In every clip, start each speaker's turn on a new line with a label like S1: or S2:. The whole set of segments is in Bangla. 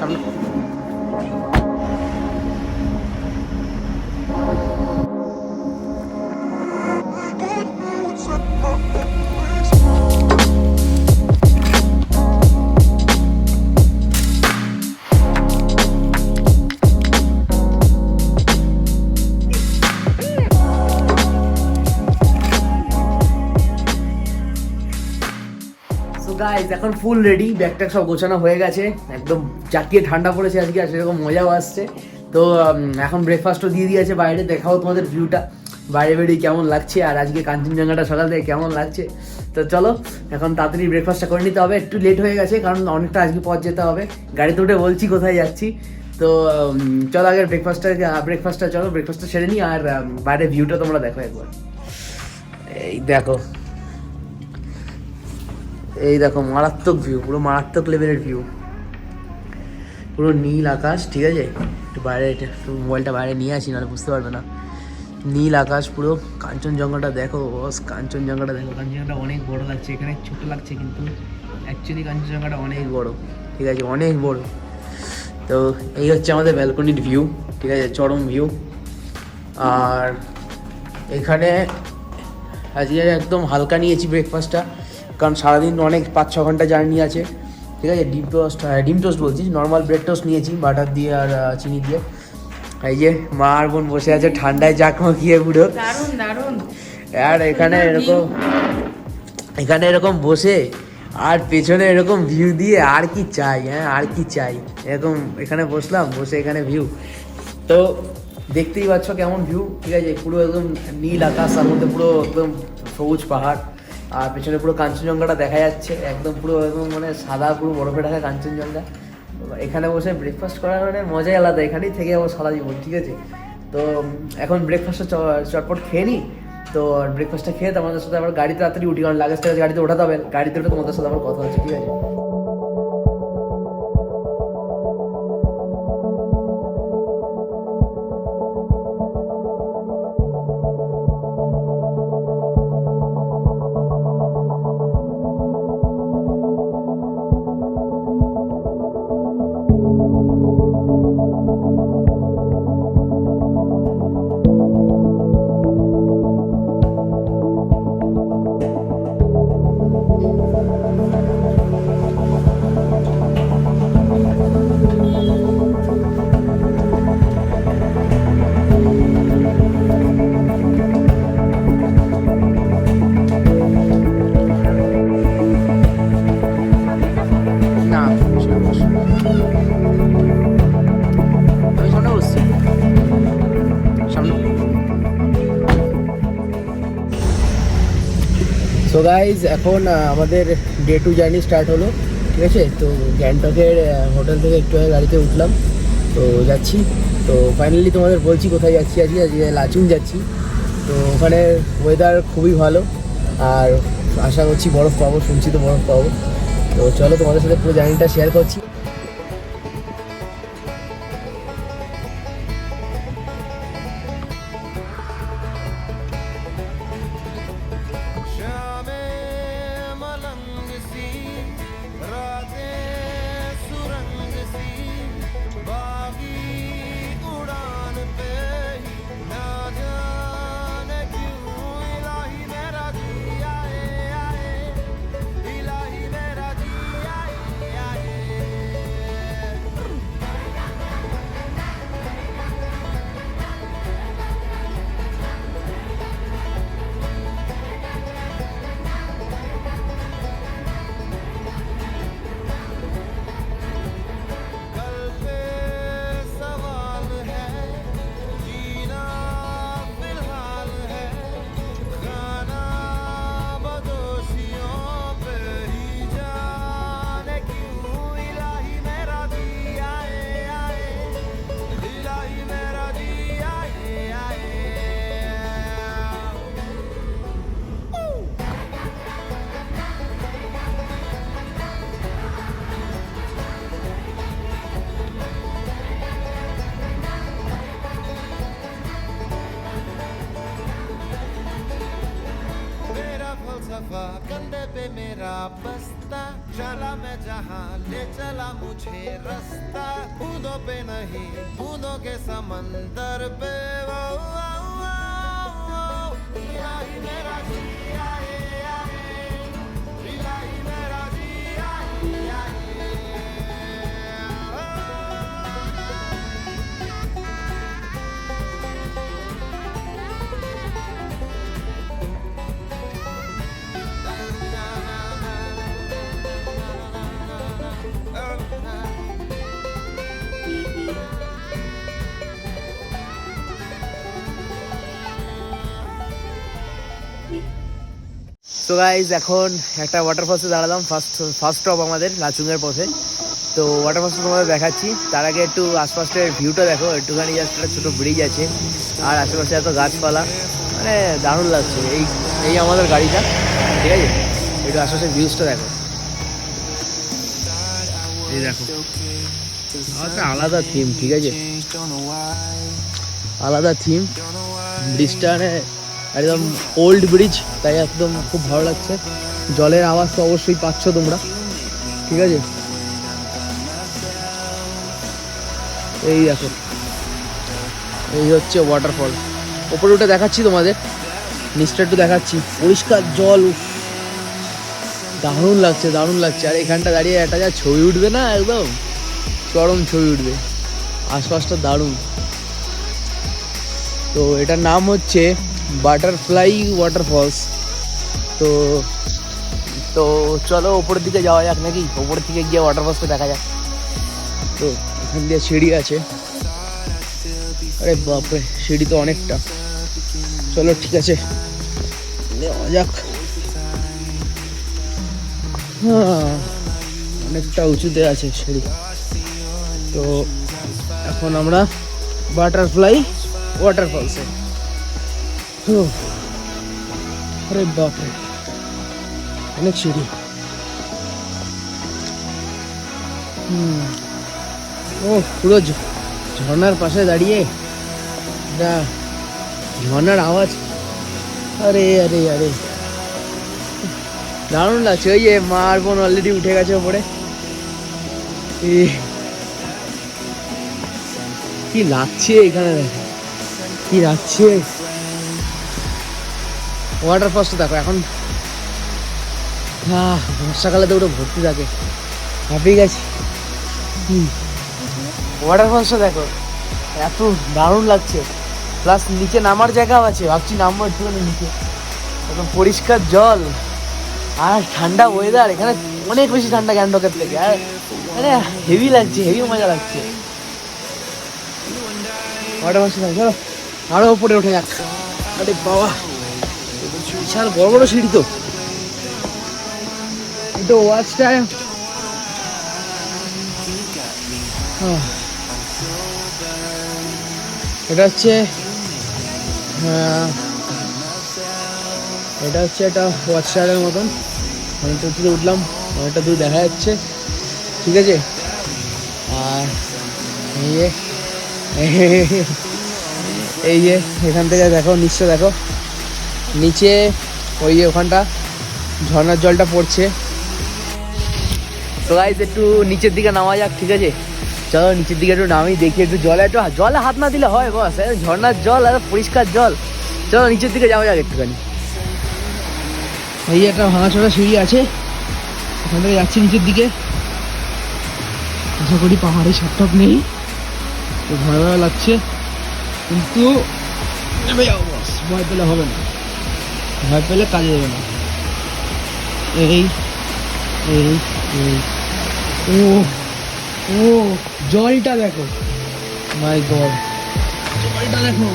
S1: সামনে। গাইস এখন ফুল রেডি, ব্যাগটা সব গোছানো হয়ে গেছে, একদম জাকিয়ে ঠান্ডা পড়েছে আজকে, আর সেরকম মজাও আসছে। তো এখন ব্রেকফাস্টও দিয়ে দিয়েছে বাইরে, দেখাও তোমাদের ভিউটা বাইরে বেরিয়ে কেমন লাগছে, আর আজকে কাঞ্চনজঙ্ঘাটা সকাল থেকে কেমন লাগছে। তো চলো এখন তাড়াতাড়ি ব্রেকফাস্টটা করে নিতে হবে, একটু লেট হয়ে গেছে কারণ অনেকটা আজকে পথ যেতে হবে, গাড়িতে উঠে বলছি কোথায় যাচ্ছি। তো চলো আগে ব্রেকফাস্টটা চলো ব্রেকফাস্টটা সেরে নিই, আর বাইরের ভিউটা তোমরা দেখো একবার। এই দেখো, এই দেখো মারাত্মক ভিউ, পুরো মারাত্মক লেভেলের ভিউ, পুরো নীল আকাশ। ঠিক আছে, একটু বাইরে একটু মোবাইলটা বাইরে নিয়ে আসি, নাহলে বুঝতে পারবে না। নীল আকাশ পুরো, কাঞ্চনজঙ্ঘাটা দেখো বস, কাঞ্চনজঙ্ঘাটা দেখো। কাঞ্চনজঙ্ঘাটা অনেক বড় লাগছে, এখানে ছোট লাগছে কিন্তু অ্যাকচুয়ালি কাঞ্চনজঙ্ঘাটা অনেক বড়। ঠিক আছে, অনেক বড়। তো এই হচ্ছে আমাদের ব্যালকনির ভিউ, ঠিক আছে, চরম ভিউ। আর এখানে আজকে একদম হালকা নিয়েছি ব্রেকফাস্টটা, কারণ সারাদিন অনেক 5-6 ঘন্টা জার্নি আছে। ঠিক আছে, ডিম টোস্ট বলছি, নর্মাল ব্রেড টোস্ট নিয়েছি বাটার দিয়ে আর চিনি দিয়ে। এই যে মা আর বোন বসে আছে ঠান্ডায় চাক মাখিয়ে পুরো,
S2: দারুণ দারুণ।
S1: আর এখানে এরকম বসে আর পেছনে এরকম ভিউ দিয়ে আর কি চাই, হ্যাঁ আর কি চাই। এরকম এখানে বসলাম, বসে এখানে ভিউ, তো দেখতেই পাচ্ছ কেমন ভিউ। ঠিক আছে, পুরো একদম নীল আকাশ, তার মধ্যে পুরো একদম সবুজ পাহাড়, আর পেছনে পুরো কাঞ্চনজঙ্ঘাটা দেখা যাচ্ছে, একদম পুরো একদম মানে সাদা পুরো বরফে ঢাকা কাঞ্চনজঙ্ঘা। এখানে বসে ব্রেকফাস্ট করার মানে মজাই আলাদা, এখানেই থেকে যাবো সারা জীবন। ঠিক আছে, তো এখন ব্রেকফাস্টটা চটপট খেয়ে নিই। তো ব্রেকফাস্টটা খেয়ে তোমাদের সাথে আবার গাড়িতে তাড়াতাড়ি উঠি, কারণ লাগেজটা গাড়িতে ওঠাতে হবে, গাড়িতে উঠে তোমাদের সাথে আবার কথা হচ্ছে। ঠিক আছে, না আমি সামনে বসছি, সামনে। সো গাইজ এখন আমাদের ডে 2 জার্নি স্টার্ট হলো। ঠিক আছে, তো গ্যাংটকের হোটেল থেকে একটু আগে গাড়িতে উঠলাম, তো যাচ্ছি। তো ফাইনালি তোমাদের বলছি কোথায় যাচ্ছি। আজকে লাচুং যাচ্ছি। তো ওখানে ওয়েদার খুবই ভালো, আর আশা করছি বরফ পাবো, শুনছি তো বরফ পাবো। তো চলো তোমাদের সাথে পুরো জার্নিটা শেয়ার করছি।
S3: कंधे पे मेरा बस्ता
S2: चला मैं जहाँ ले चला मुझे रास्ता बूंदों पे नहीं बूंदों के समंदर पे वो, पिया ही मेरा जिया पिया ही मेरा जिया
S1: তো গাইজ এখন একটা ওয়াটারফলসে দাঁড়ালাম, ফার্স্ট স্টপ আমাদের লাচুংয়ের পথে। তো ওয়াটারফলসটা তোমাদের দেখাচ্ছি, তার আগে একটু আশপাশের ভিউটা দেখো। একটুখানি জাস্ট একটা ছোটো ব্রিজ আছে আর আশেপাশে এত গাছপালা, মানে দারুণ লাগছে। এই আমাদের গাড়িটা, ঠিক আছে। একটু আশপাশের ভিউজটা দেখো, এই দেখো একটা আলাদা থিম, ঠিক আছে, আলাদা থিম। ব্রিজটা মানে একদম ওল্ড ব্রিজ, তাই একদম খুব ভালো লাগছে। জলের আওয়াজ তো অবশ্যই পাচ্ছ তোমরা, ঠিক আছে। এই দেখো, এই হচ্ছে ওয়াটারফল। ওপরে উঠে দেখাচ্ছি তোমাদের, নিচটা একটু দেখাচ্ছি। পরিষ্কার জল, দারুণ লাগছে, দারুণ লাগছে। আর এখানটা দাঁড়িয়ে একটা যা ছবি উঠবে না, একদম চরম ছবি উঠবে। আশপাশটা দারুণ। তো এটার নাম হচ্ছে বাটারফ্লাই ওয়াটারফলস। তো তো চলো ওপরের দিকে যাওয়া যাক নাকি, ওপরের দিকে গিয়ে ওয়াটারফলসটা দেখা যাক। তো এখান দিয়ে সিঁড়ি আছে, আরে বাপরে সিঁড়ি তো অনেকটা। চলো ঠিক আছে, যাওয়া যাক। হ্যাঁ, অনেকটা উঁচুতে আছে সিঁড়ি। তো এখন আমরা বাটারফ্লাই ওয়াটারফলসে। আরে বাপরে অনেক সিঁড়ি। ও পুরো ঝর্ণার পাশে দাঁড়িয়ে ঝর্ণার আওয়াজ, আরে আরে আরে দারুণ লাগছে। ওই যে মা আর বোন অলরেডি উঠে গেছে ওপরে। কি লাগছে এখানে, দেখো কি লাগছে। ওয়াটারফলসটা দেখো, এখন বর্ষাকালে তো ওটা ভর্তি থাকে, হাঁপিয়ে গেছি। ওয়াটারফলসটা দেখো, এত দারুণ লাগছে। প্লাস নিচে নামার জায়গাও আছে, ভাবছি নামবো একটুখানি নিচে। একদম পরিষ্কার জল আর ঠান্ডা ওয়েদার, এখানে অনেক বেশি ঠান্ডা গ্যাংটকের থেকে। আর মানে হেভি লাগছে, হেভি মজা লাগছে। ওয়াটারফলসটা দেখো, চলো আরো উপরে উঠে যাক। আরে বাবা বিশাল বড় বড় সিঁড়ি। তো এটা ওয়াচ টাইম। এটা হচ্ছে একটা ওয়াচ টাওয়ারের মতন। অনেকটা উঁচুতে উঠলাম, অনেকটা দূর দেখা যাচ্ছে, ঠিক আছে। আর এই যে এখান থেকে দেখো নিচটা দেখো, নিচে ওই যে ওখানটা ঝর্ণার জলটা পড়ছে। তো গাইস একটু নিচের দিকে নামা যাক, ঠিক আছে। চলো নিচের দিকে একটু নামি, দেখি একটু জলে হাত না দিলে হয় বস, ঝর্ণার জল আর পরিষ্কার জল। চলো নিচের দিকে যাওয়া যাক একটুখানি। এই একটা ভাঙাচোরা সিঁড়ি আছে, ওখান থেকে যাচ্ছি নিচের দিকে। আশা করি পাহাড়ে সাপটাপ নেই, তো ভয় ভয় লাগছে, কিন্তু নেমে যাবো বস, ভয় পেলে হবে না, ভয় পেলে কাজে দেবে না। এই এই এই ও ও জলটা দেখো, মাই গড জলটা দেখো,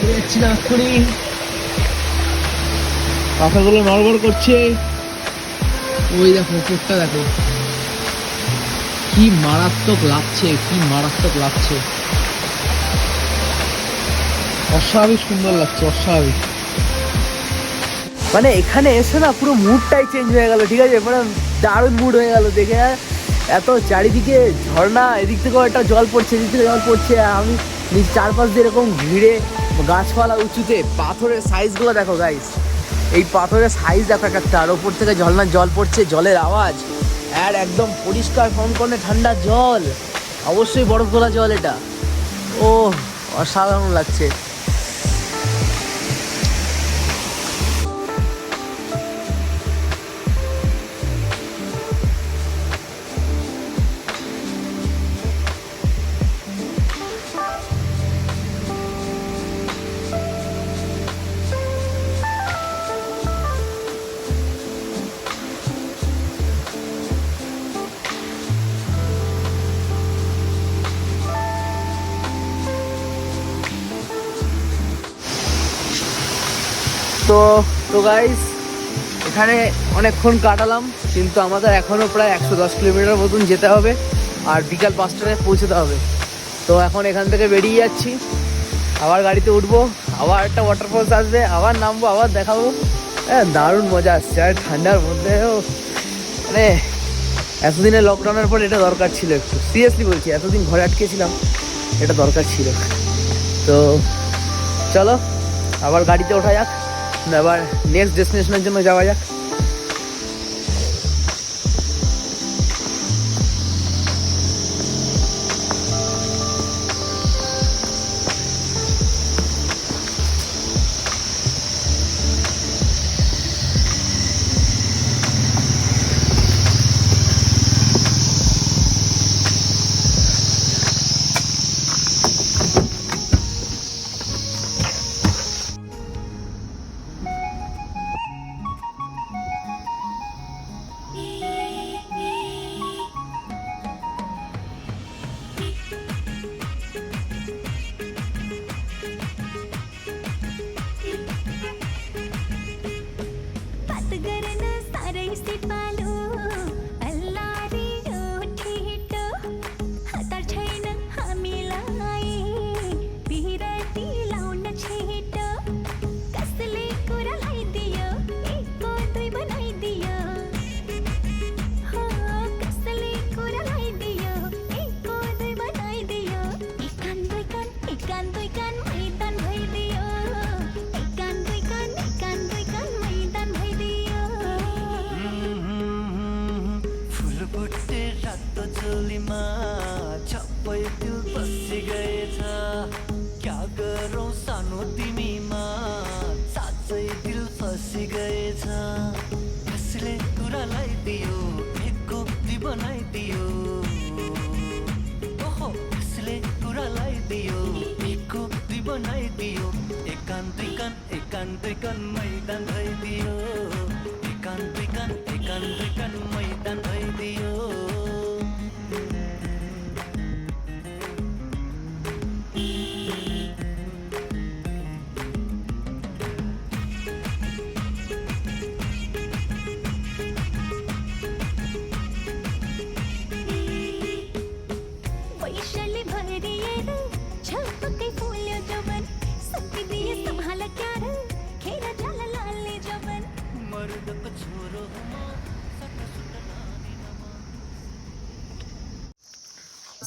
S1: যাচ্ছি না এক্ষুনি। পাখাগুলো নড়বড় করছে, ওই দেখো উপরটা দেখো, কি মারাত্মক লাগছে, কি মারাত্মক লাগছে, অস্বাভাবিক সুন্দর লাগছে, অস্বাভাবিক। মানে এখানে এসে না পুরো মুডটাই চেঞ্জ হয়ে গেল, ঠিক আছে। মানে দারুণ মুড হয়ে গেল দেখে। এত চারিদিকে ঝর্ণা, এদিক থেকেও একটা জল পড়ছে, এদিক থেকে জল পড়ছে। আমি চারপাশ দিয়ে এরকম ঘিরে গাছপালা উঁচুতে, পাথরের সাইজগুলো দেখো গাইস, এই পাথরের সাইজ দেখো একটা, আর ওপর থেকে ঝর্ণার জল পড়ছে, জলের আওয়াজ আর একদম পরিষ্কার কনকনে ঠান্ডা জল, অবশ্যই বরফ গলা জল এটা। ও অসাধারণ লাগছে। তো গাইস, এখানে অনেকক্ষণ কাটালাম, কিন্তু আমাদের এখনও প্রায় 110 কিলোমিটার মতন যেতে হবে, আর বিকাল 5টায় পৌঁছতে হবে। তো এখন এখান থেকে বেরিয়ে যাচ্ছি, আবার গাড়িতে উঠবো, আবার একটা ওয়াটারফলস আসবে, আবার নামবো, আবার দেখাবো। হ্যাঁ, দারুণ মজা আসছে। আর ঠান্ডার মধ্যেও মানে এতদিনের লকডাউনের পর এটা দরকার ছিল একটু, সিরিয়াসলি বলছি, এতদিন ঘরে আটকেছিলাম, এটা দরকার ছিল। তো চলো আবার গাড়িতে ওঠা যাক, আবার নেক্সট ডেস্টিনেশনের জন্য যাওয়া যাক।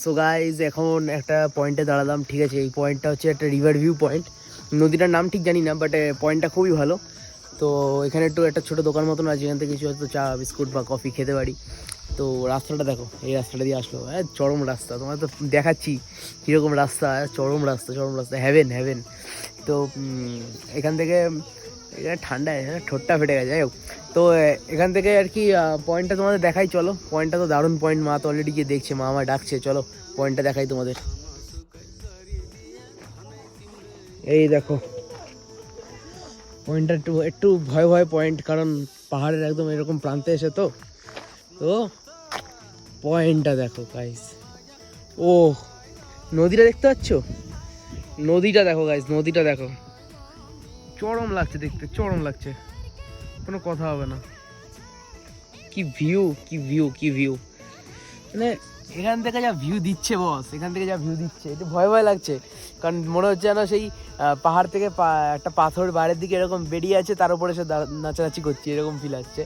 S1: সো গাইজ, এখন একটা পয়েন্টে দাঁড়ালাম, ঠিক আছে। এই পয়েন্টটা হচ্ছে একটা রিভার ভিউ পয়েন্ট, নদীটার নাম ঠিক জানি না, বাট পয়েন্টটা খুবই ভালো। তো এখানে একটু একটা ছোটো দোকান মতন আছে, যেখান থেকে কিছু হয়তো চা বিস্কুট বা কফি খেতে পারি। তো রাস্তাটা দেখো, এই রাস্তাটা দিয়ে আসলো, হ্যাঁ চরম রাস্তা, তোমার তো দেখাচ্ছি কীরকম রাস্তা, চরম রাস্তা, চরম রাস্তা, হ্যাভেন হ্যাভেন। তো এখান থেকে, এখানে ঠান্ডায় ঠোঁটটা ফেটে গেছে, যাই হোক। তো এখান থেকে আর কি পয়েন্টটা তোমাদের দেখাই, চলো। পয়েন্টটা তো দারুণ পয়েন্ট, মা তো অলরেডি গিয়ে দেখছে, মা আমার ডাকছে, চলো পয়েন্টটা দেখাই তোমাদের। এই দেখো পয়েন্টটা, একটু ভয় ভয় পয়েন্ট, কারণ পাহাড়ের একদম এরকম প্রান্তে এসে তো পয়েন্টটা দেখো গাইস। ও নদীটা দেখতে পাচ্ছ, নদীটা দেখো গাইস, নদীটা দেখো, চরম লাগছে দেখতে, চরম লাগছে, কোনো কথা হবে না। কি ভিউ, কি ভিউ, কি ভিউ, মানে এখান থেকে যা ভিউ দিচ্ছে বস, এখান থেকে যা ভিউ দিচ্ছে, একটু ভয় ভয় লাগছে, কারণ মনে হচ্ছে যেন সেই পাহাড় থেকে একটা পাথর বাইরের দিকে এরকম বেরিয়ে আছে, তার উপরে সে নাচানাচি করছে, এরকম ফিল আসছে,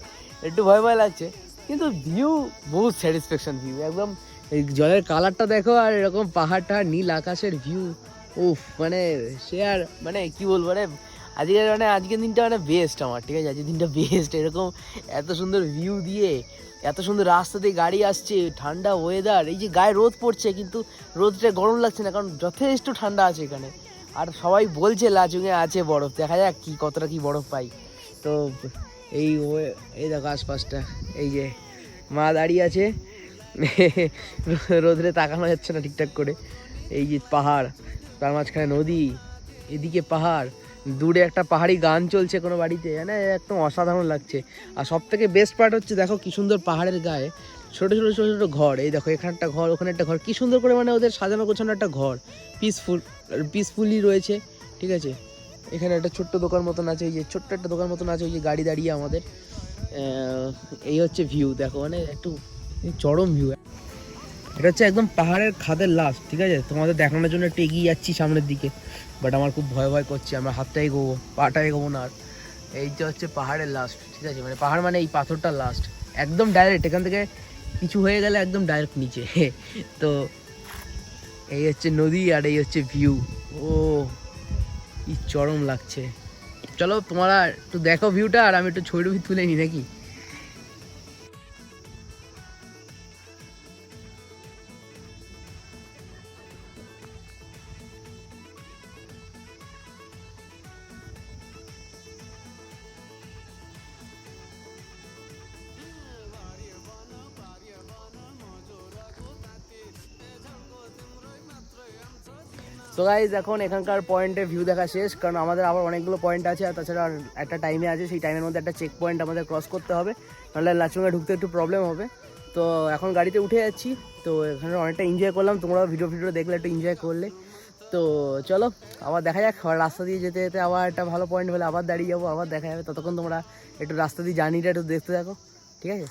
S1: একটু ভয় ভয় লাগছে। কিন্তু ভিউ বহুত স্যাটিসফ্যাকশন ভিউ, একদম এই জলের কালারটা দেখো, আর এরকম পাহাড়টা, নীল আকাশের ভিউ, উফ, মানে সে আর মানে কি বলবো, মানে আজকের দিনটা মানে বেস্ট আমার, ঠিক আছে, আজকের দিনটা বেস্ট, এরকম এত সুন্দর ভিউ দিয়ে এত সুন্দর রাস্তা দিয়ে গাড়ি আসছে, ঠান্ডা ওয়েদার, এই যে গায়ে রোদ পড়ছে কিন্তু রোদটা গরম লাগছে না, কারণ যথেষ্ট ঠান্ডা আছে এখানে। আর সবাই বলছে লাচুংয়ে আছে বরফ, দেখা যাক কি কতটা কি বরফ পাই। তো এই দেখো আশপাশটা, এই যে মা দাঁড়িয়ে আছে, রোদরে তাকানো যাচ্ছে না ঠিকঠাক করে। এই যে পাহাড়, তার মাঝখানে নদী, এদিকে পাহাড়, দূরে একটা পাহাড়ি গান চলছে কোনো বাড়িতে, মানে একদম অসাধারণ লাগছে। আর সব থেকে বেস্ট পার্ট হচ্ছে দেখো কি সুন্দর পাহাড়ের গায়ে ছোটো ছোটো ছোটো ছোটো ঘর, এই দেখো এখানে একটা ঘর, ওখানে একটা ঘর, কি সুন্দর করে মানে ওদের সাজানো গোছানো একটা ঘর, পিসফুলি রয়েছে, ঠিক আছে। এখানে একটা ছোট্ট দোকান মতন আছে, এই যে ছোট্ট একটা দোকান মতন আছে, ওই যে গাড়ি দাঁড়িয়ে আমাদের। এই হচ্ছে ভিউ, দেখো মানে একটু চরম ভিউ। এটা হচ্ছে একদম পাহাড়ের খাদের লাস্ট, ঠিক আছে। তোমাদের দেখানোর জন্য একটু এগিয়ে যাচ্ছি সামনের দিকে, বাট আমার খুব ভয় ভয় করছে, আমার হাতটা এগোবো, পাটা এগোবো না। আর এইটা হচ্ছে পাহাড়ের লাস্ট, ঠিক আছে, মানে পাহাড় মানে এই পাথরটা লাস্ট, একদম ডাইরেক্ট এখান থেকে কিছু হয়ে গেলে একদম ডাইরেক্ট নিচে। তো এই হচ্ছে নদী আর এই হচ্ছে ভিউ। ও কি চরম লাগছে। চলো তোমরা একটু দেখো ভিউটা, আর আমি একটু ছবি তুলে নিই নাকি। তো গাইজ এখন এখানকার পয়েন্টে ভিউ দেখা শেষ, কারণ আমাদের আবার অনেকগুলো পয়েন্ট আছে, আর তাছাড়া একটা টাইমে আছে, সেই টাইমের মধ্যে একটা চেক পয়েন্ট আমাদের ক্রস করতে হবে, নাহলে লাচুংয়ে ঢুকতে একটু প্রবলেম হবে। তো এখন গাড়িতে উঠে যাচ্ছি। তো এখানে অনেকটা এনজয় করলাম, তোমরা ভিডিও দেখলে একটু এনজয় করলে। তো চলো আবার দেখা যাক, রাস্তা দিয়ে যেতে যেতে আবার একটা ভালো পয়েন্ট হলে আবার দাঁড়িয়ে যাবো, আবার দেখা যাবে। ততক্ষণ তোমরা একটু রাস্তা দিয়ে জার্নিটা একটু দেখতে থাকো, ঠিক আছে।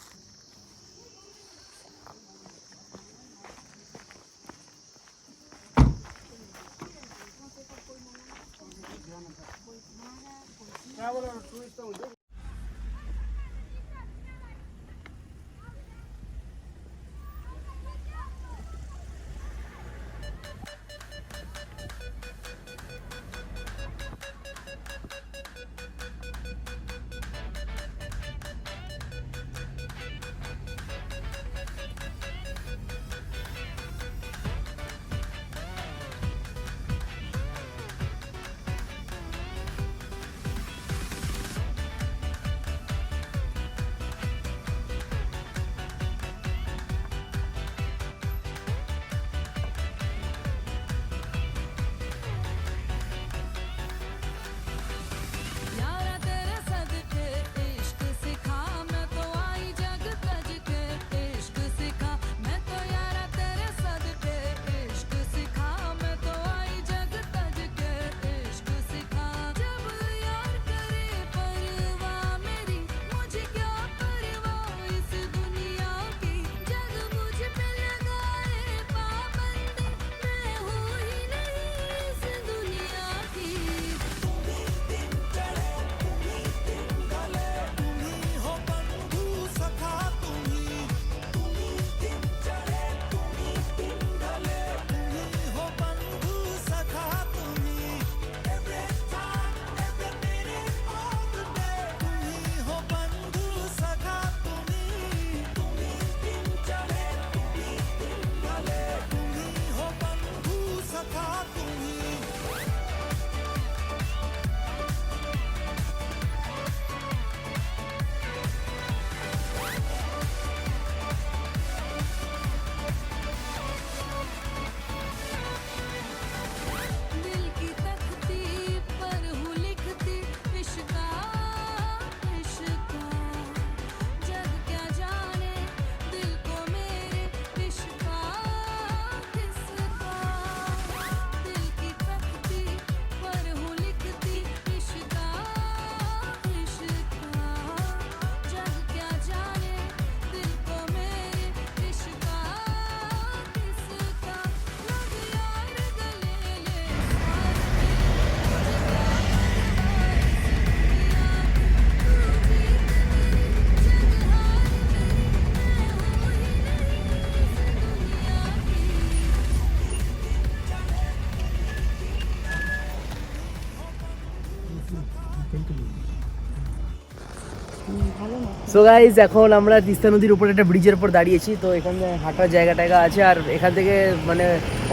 S1: সো গাইজ এখন আমরা তিস্তা নদীর উপর একটা ব্রিজের উপর দাঁড়িয়েছি। তো এখানে হাঁটার জায়গা টায়গা আছে, আর এখান থেকে মানে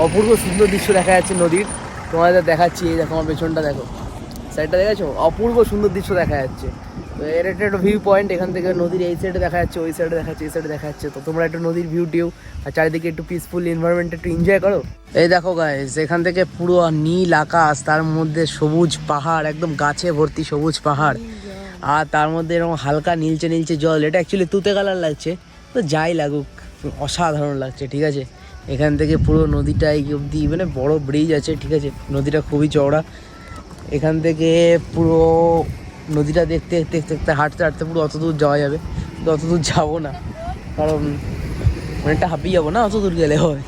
S1: অপূর্ব সুন্দর দৃশ্য দেখা যাচ্ছে নদীর। তোমাদের দেখাচ্ছি, এই দেখো আমার পেছনটা দেখো, সাইডটা দেখেছো, অপূর্ব সুন্দর দৃশ্য দেখা যাচ্ছে। তো এর একটা ভিউ পয়েন্ট, এখান থেকে নদীর এই সাইডে দেখা যাচ্ছে, ওই সাইডে দেখা যাচ্ছে, এই সাইডে দেখা যাচ্ছে। তো তোমরা একটু নদীর ভিউ টিউ আর চারিদিকে একটু পিসফুল এনভায়রনমেন্ট একটু এনজয় করো। এই দেখো গাইজ, এখান থেকে পুরো নীল আকাশ, তার মধ্যে সবুজ পাহাড়, একদম গাছে ভর্তি সবুজ পাহাড়, আর তার মধ্যে এরকম হালকা নীলচে নীলচে জল। এটা অ্যাকচুয়ালি তুতে কালার লাগছে, তো যাই লাগুক অসাধারণ লাগছে, ঠিক আছে। এখান থেকে পুরো নদীটা এই অবধি, মানে বড় ব্রিজ আছে, ঠিক আছে, নদীটা খুবই চওড়া। এখান থেকে পুরো নদীটা দেখতে দেখতে দেখতে দেখতে হাঁটতে হাঁটতে পুরো অত দূর যাওয়া যাবে, কিন্তু অত দূর যাবো না, কারণ অনেকটা হাঁপিয়ে যাবো না অত দূর গেলে হয়।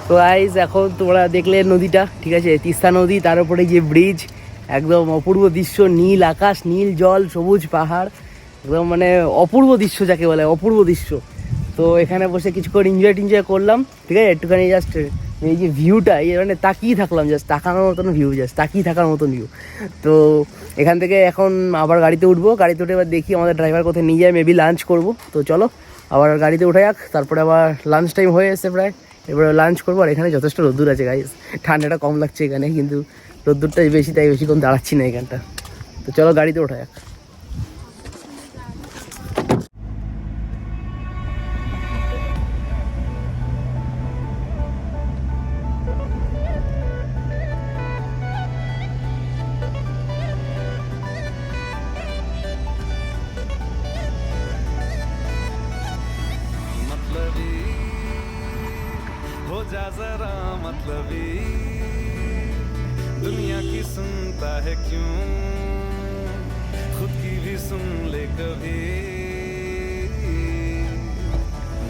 S1: তো গাইজ এখন তোমরা দেখলে নদীটা, ঠিক আছে, তিস্তা নদী, তার উপরে যে ব্রিজ, একদম অপূর্ব দৃশ্য, নীল আকাশ, নীল জল, সবুজ পাহাড়, একদম মানে অপূর্ব দৃশ্য যাকে বলে, অপূর্ব দৃশ্য। তো এখানে বসে কিছুক্ষণ এনজয় করলাম, ঠিক আছে, একটুখানি জাস্ট এই যে ভিউটা, এই মানে তাকিয়ে থাকলাম, জাস্ট তাকানোর মতন ভিউ, জাস্ট তাকিয়ে থাকার মতন ভিউ। তো এখান থেকে এখন আবার গাড়িতে উঠবো, গাড়িতে উঠে এবার দেখি আমাদের ড্রাইভার কোথায় নিয়ে যায়, মেবি লাঞ্চ করবো। তো চলো আবার গাড়িতে উঠে যাক, তারপরে আবার লাঞ্চ টাইম হয়ে এসছে প্রায়, এবারে লাঞ্চ করবো। আর এখানে যথেষ্ট রোদ্দুর আছে গাইস, ঠান্ডাটা কম লাগছে এখানে, কিন্তু রোদ্দুরটা বেশি, তাই বেশিক্ষণ দাঁড়াচ্ছি না এখানটা। তো চলো গাড়িতে ওঠা যাক।
S2: हो जा जरा मतलबी, दुनिया की सुनता है क्यों, खुद की भी सुन ले कभी।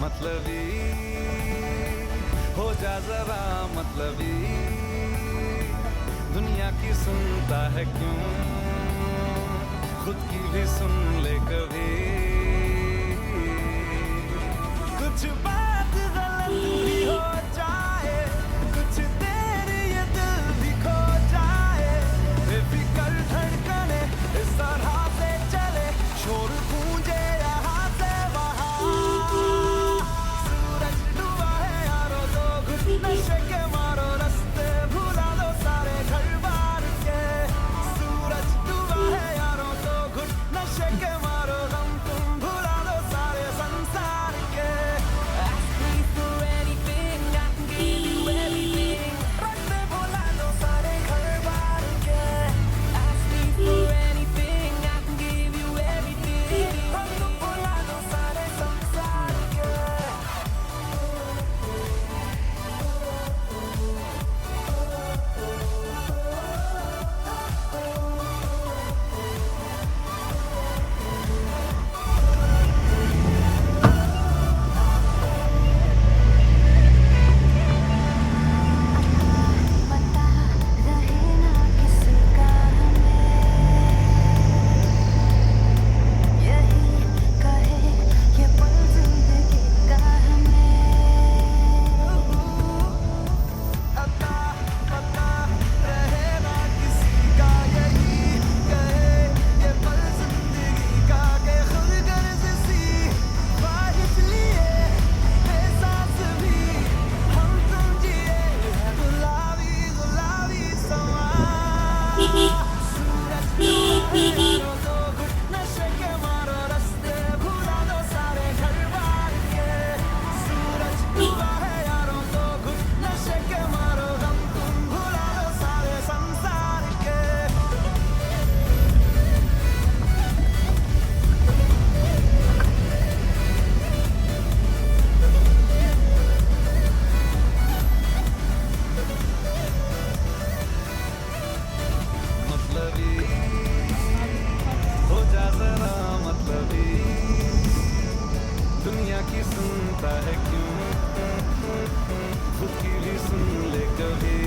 S2: मतलबी हो जा जरा मतलबी, दुनिया की सुनता है क्यों, खुद की भी सुन ले कभी। कुछ बात गलत भी हो जाए, कुछ देर ये दिल भी खो जाए, बेफिक्र धड़कने इस तरह से चले, शोर गूंजे यहाँ से वहाँ। सूरज डूबा है यारो, तो घुट नशे के मारो, रास्ते भुला दो सारे घर बार के। सूरज डूबा है यारो, तो घुट नशे के मारो, की सुनता है क्यों, खुद की भी सुन ले कभी।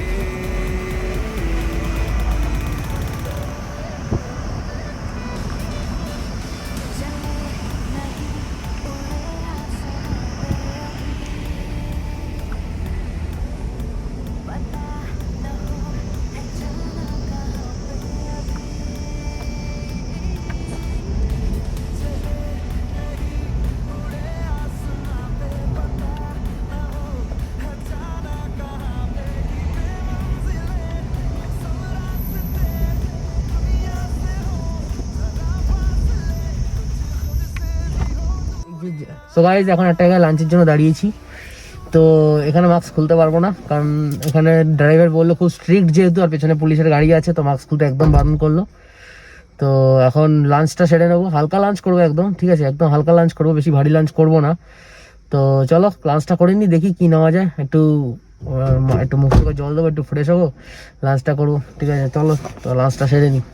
S1: সো গাইজ এখন একটা জায়গায় লাঞ্চের জন্য দাঁড়িয়েছি। তো এখানে মাস্ক খুলতে পারবো না, কারণ এখানে ড্রাইভার বললো খুব স্ট্রিক্ট, যেহেতু আর পেছনে পুলিশের গাড়ি আছে, তো মাস্ক খুলতে একদম বারণ করলো। তো এখন লাঞ্চটা সেরে নেবো, হালকা লাঞ্চ করবো একদম, ঠিক আছে, একদম হালকা লাঞ্চ করবো, বেশি ভারী লাঞ্চ করবো না। তো চলো লাঞ্চটা করে নি, দেখি কি নেওয়া যায়। একটু মুখ থেকে জল দেবো, একটু ফ্রেশ হবো, লাঞ্চটা করবো, ঠিক আছে। চলো তো লাঞ্চটা সেরে নিই।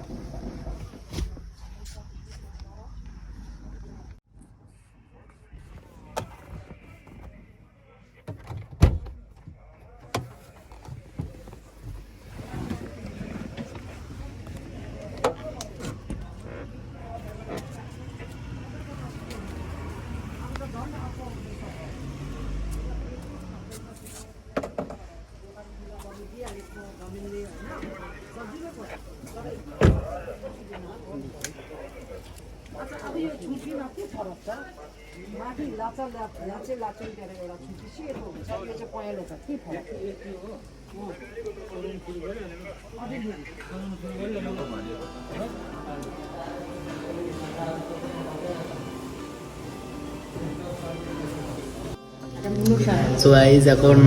S1: সো গাইজ এখন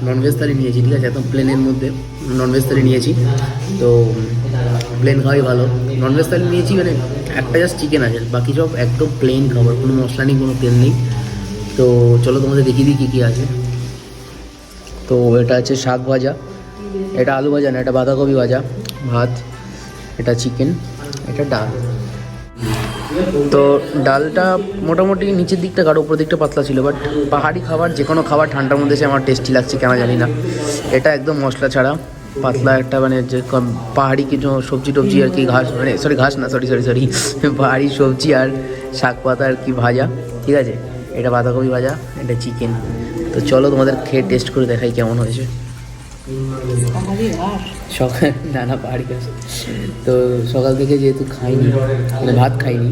S1: ননভেজ থালি নিয়েছি, ঠিক আছে, একদম প্লেনের মধ্যে ননভেজ থালি নিয়েছি। তো প্লেন খাওয়াই ভালো। ননভেজ থালি নিয়েছি, মানে একটা জাস্ট চিকেন আছে, বাকি সব একদম প্লেন খাবার, কোনো মশলা নেই, কোনো তেল নেই। তো চলো তোমাদের দেখিয়ে দিই কী কী আছে। তো এটা আছে শাক ভাজা, এটা আলু ভাজা না, এটা বাঁধাকপি ভাজা, ভাত, এটা চিকেন, এটা ডাল। তো ডালটা মোটামুটি নিচের দিকটা গাঢ়, উপর দিকটা পাতলা ছিল, বাট পাহাড়ি খাবার যে কোনো খাবার ঠান্ডার মধ্যে এসে আমার টেস্টি লাগছে কেন জানি না। এটা একদম মশলা ছাড়া পাতলা একটা, মানে যে পাহাড়ি কিছু সবজি টবজি আর কি, ঘাস, মানে ঘাস না, সরি পাহাড়ি সবজি আর শাক পাতা আর কি ভাজা, ঠিক আছে। এটা বাঁধাকপি ভাজা, এটা চিকেন। তো চলো তোমাদের খেয়ে টেস্ট করে দেখাই কেমন হয়েছে। সকাল না পাহাড়ি ঘাস। তো সকাল থেকে যেহেতু খাইনি, মানে ভাত খাইনি,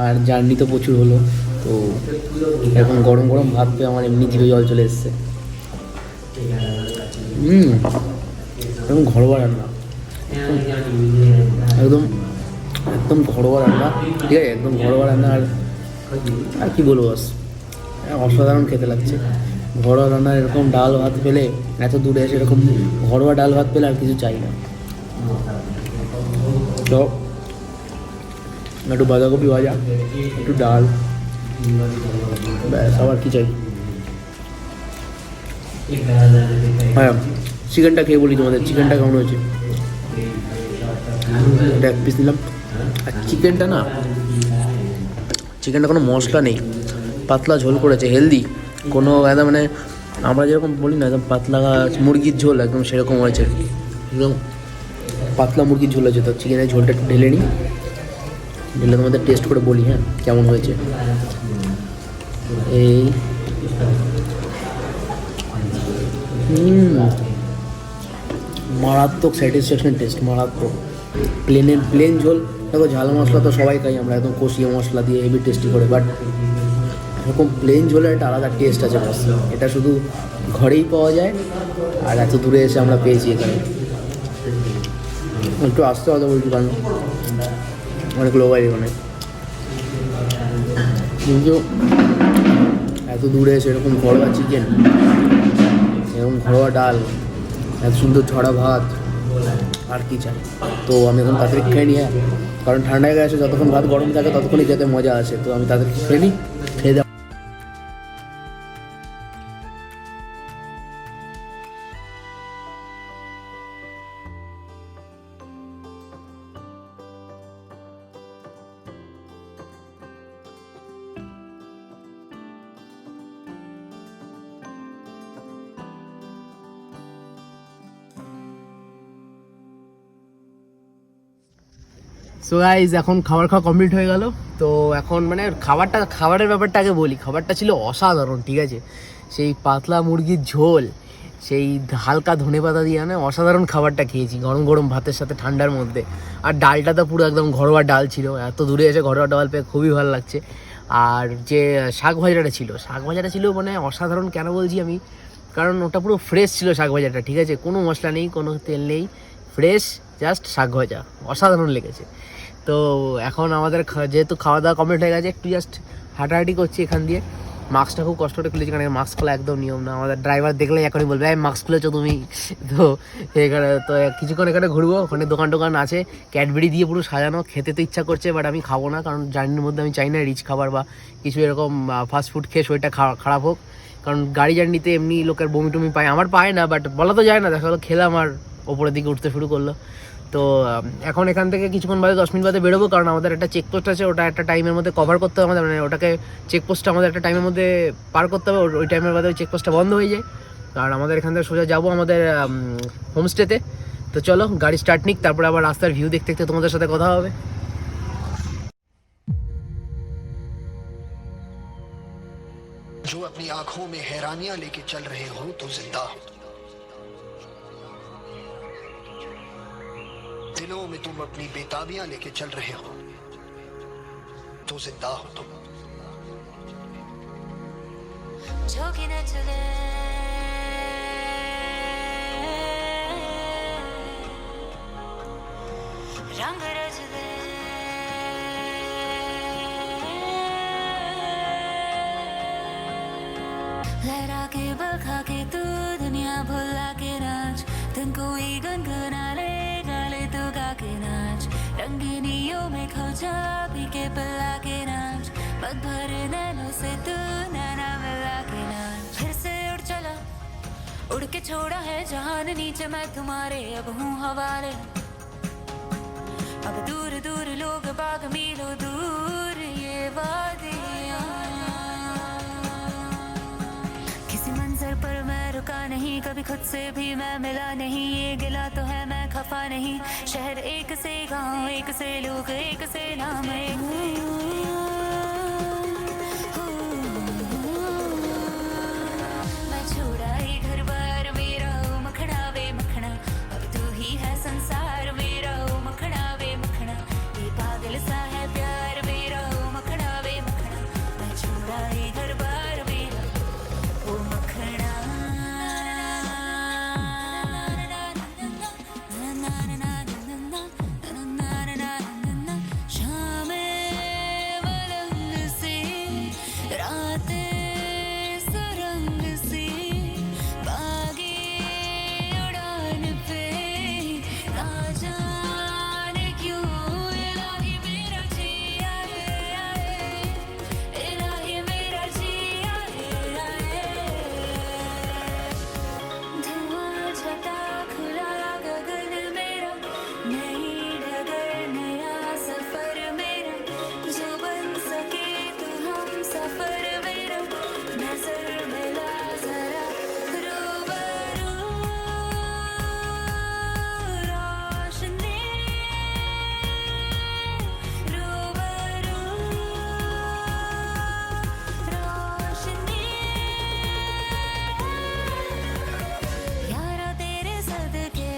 S1: আর জার্নি তো প্রচুর হলো, তো এখন গরম গরম ভাত পেয়ে আমার এমনি জিভে জল চলে এসছে। একদম ঘরোয়া রান্না, একদম একদম ঘরোয়া রান্না, ঠিক আছে, একদম ঘরোয়া রান্না। আর কি বলবো, বাস অসাধারণ খেতে লাগছে। ঘরোয়া রান্নার এরকম ডাল ভাত পেলে, এত দূরে এসে এরকম ঘরোয়া ডাল ভাত পেলে আর কিছু চাই না। তো একটু বাঁধাকপি ভাজা, একটু ডাল, ব্যাস, আবার কি চাই। হ্যাঁ, চিকেনটা খেয়ে বলি তোমাদের, চিকেনটা কেমন হয়েছে। এটা এক পিস নিলাম। আর চিকেনটা কোনো মশলা নেই, পাতলা ঝোল করেছে, হেলদি, কোনো একদম মানে আমরা যেরকম বলি না একদম পাতলা মুরগির ঝোল, একদম সেরকম হয়েছে, একদম পাতলা মুরগির ঝোল আছে। তো চিকেনের ঝোলটা একটু ঢেলে নিই, ঢেলে তোমাদের টেস্ট করে বলি হ্যাঁ কেমন হয়েছে। এই মারাত্মক স্যাটিসফ্যাকশন টেস্ট, মারাত্মক। প্লেন ঝোল, দেখো ঝাল মশলা তো সবাই খাই আমরা, একদম কষিয়ে মশলা দিয়ে হেভি টেস্টি করে, বাট এরকম প্লেন ঝোলের একটা আলাদা টেস্ট আছে বাস। এটা শুধু ঘরেই পাওয়া যায়, আর এত দূরে এসে আমরা পেয়েছি এখানে। একটু আসতে হবে বলছি, কারণ অনেক লোক আছে এখানে, কিন্তু এত দূরে এসে এরকম ঘরোয়া চিকেন, এরকম ঘরোয়া ডাল, এত সুন্দর ছড়া ভাত, আর কি চাই। তো আমি এখন তাড়াতাড়ি খেয়ে নিই, কারণ ঠান্ডায় গেছে, যতক্ষণ ভাত গরম থাকে ততক্ষণই খেতে মজা আসে। তো আমি তাড়াতাড়ি খেয়ে নিই, খেয়ে সো গাইজ এখন খাবার খাওয়া কমপ্লিট হয়ে গেল। তো এখন মানে খাবারের ব্যাপারটা আগে বলি। খাবারটা ছিল অসাধারণ, ঠিক আছে। সেই পাতলা মুরগির ঝোল, সেই হালকা ধনেপাতা দিয়ে মানে অসাধারণ খাবারটা খেয়েছি গরম গরম ভাতের সাথে ঠান্ডার মধ্যে। আর ডালটা তো পুরো একদম ঘরোয়া ডাল ছিল, এত দূরে এসে ঘরোয়া ডাল পেয়ে খুবই ভালো লাগছে। আর যে শাক ভাজাটা ছিল মানে অসাধারণ। কেন বলছি আমি, কারণ ওটা পুরো ফ্রেশ ছিল শাক ভাজাটা, ঠিক আছে। কোনো মশলা নেই, কোনো তেল নেই, ফ্রেশ জাস্ট শাক ভাজা, অসাধারণ লেগেছে। তো এখন আমাদের যেহেতু খাওয়া দাওয়া কমপ্লিট হয়ে গেছে, একটু জাস্ট হাঁটাহাঁটি করছি এখান দিয়ে। মাস্কটা খুব কষ্ট করে খুলেছি, কারণ মাস্ক খোলা একদম নিয়ম না। আমাদের ড্রাইভার দেখলেই এখনই বলবে এই মাস্ক খুলেছো তুমি। তো এখানে তো কিছুক্ষণ এখানে ঘুরবো, ওখানে দোকান টোকান আছে, ক্যাডবেরি দিয়ে পুরো সাজানো। খেতে তো ইচ্ছা করছে, বাট আমি খাবো না, কারণ জার্নির মধ্যে আমি চাই না রিচ খাবার বা কিছু এরকম ফাস্ট ফুড খেয়ে শরীরটা খারাপ হোক। কারণ গাড়ি জার্নিতে এমনি লোকের বমি টমি পায়, আমার পায় না, বাট বলা তো যায় না। দেখা গেলো খেলাম আর ওপরের দিকে উঠতে শুরু করলো। তো এখন এখান থেকে কিছুক্ষণ বাদে 10 মিনিট বাদে বেরোবো, কারণ আমাদের একটা চেকপোস্ট আছে, ওটা একটা টাইমের মধ্যে কভার করতে হবে আমাদের। মানে ওটাকে চেকপোস্টটা আমাদের একটা টাইমের মধ্যে পার করতে হবে, ওই টাইমের বাদে ওই চেকপোস্টটা বন্ধ হয়ে যায়। আর আমাদের এখান থেকে সোজা যাবো আমাদের হোমস্টেতে। তো চলো গাড়ি স্টার্ট নিক, তারপরে আবার রাস্তার ভিউ দেখতে দেখতে তোমাদের সাথে কথা হবে।
S3: जो अपनी आंखों में हैरानियां लेके चल रहे हो तो जिंदा हो, दिलों में तुम अपनी बेताबियां लेके चल रहे हो तो जिंदा हो तुम।
S4: 저기 내 쪽에 रंग रच दे लहरा के बखा के तू दुनिया भुला के नाच, दिन कोई गुनगुना ले गाले तू गा के नाच, रंगीनियों में खो जा पी के पिला के नाच, पग भर नैनों से तू नैना मिला के नाच। फिर से उड़ चला, उड़ के छोड़ा है जहान नीचे मैं तुम्हारे अब हूँ हवाले। अब दूर दूर लोग बाग मीलों दूर ये वादियाँ, किसी मंजर पर मैं रुका नहीं, कभी खुद से भी मैं मिला नहीं। ये गिला तो है मैं खफा नहीं, शहर एक से गाँव एक से लोग एक से नाम एक। मैं छोड़ा ही घर बार मेरा ओ मखना वे मखना, अब तू ही है संसार मेरा ओ मखना वे मखना। ये पागल सा है प्यार मेरा ओ मखना वे मखना, मैं छोड़ा ही घर बार मेरा ओ मखना। शामें मलंग सी, रातें सुरंग सी, बागी उड़ान पे ना जाने क्यों इलाही मेरा जी आए आए, इलाही मेरा जी आए आए। धुआं छटा खुला गगन मेरा, नई डगर नया सफर मेरा, जो बन सके तो हम सफर मेरा। नजर मिला जरा रूबरू रोशनी, रूबरू रोशनी। यारा तेरे सदके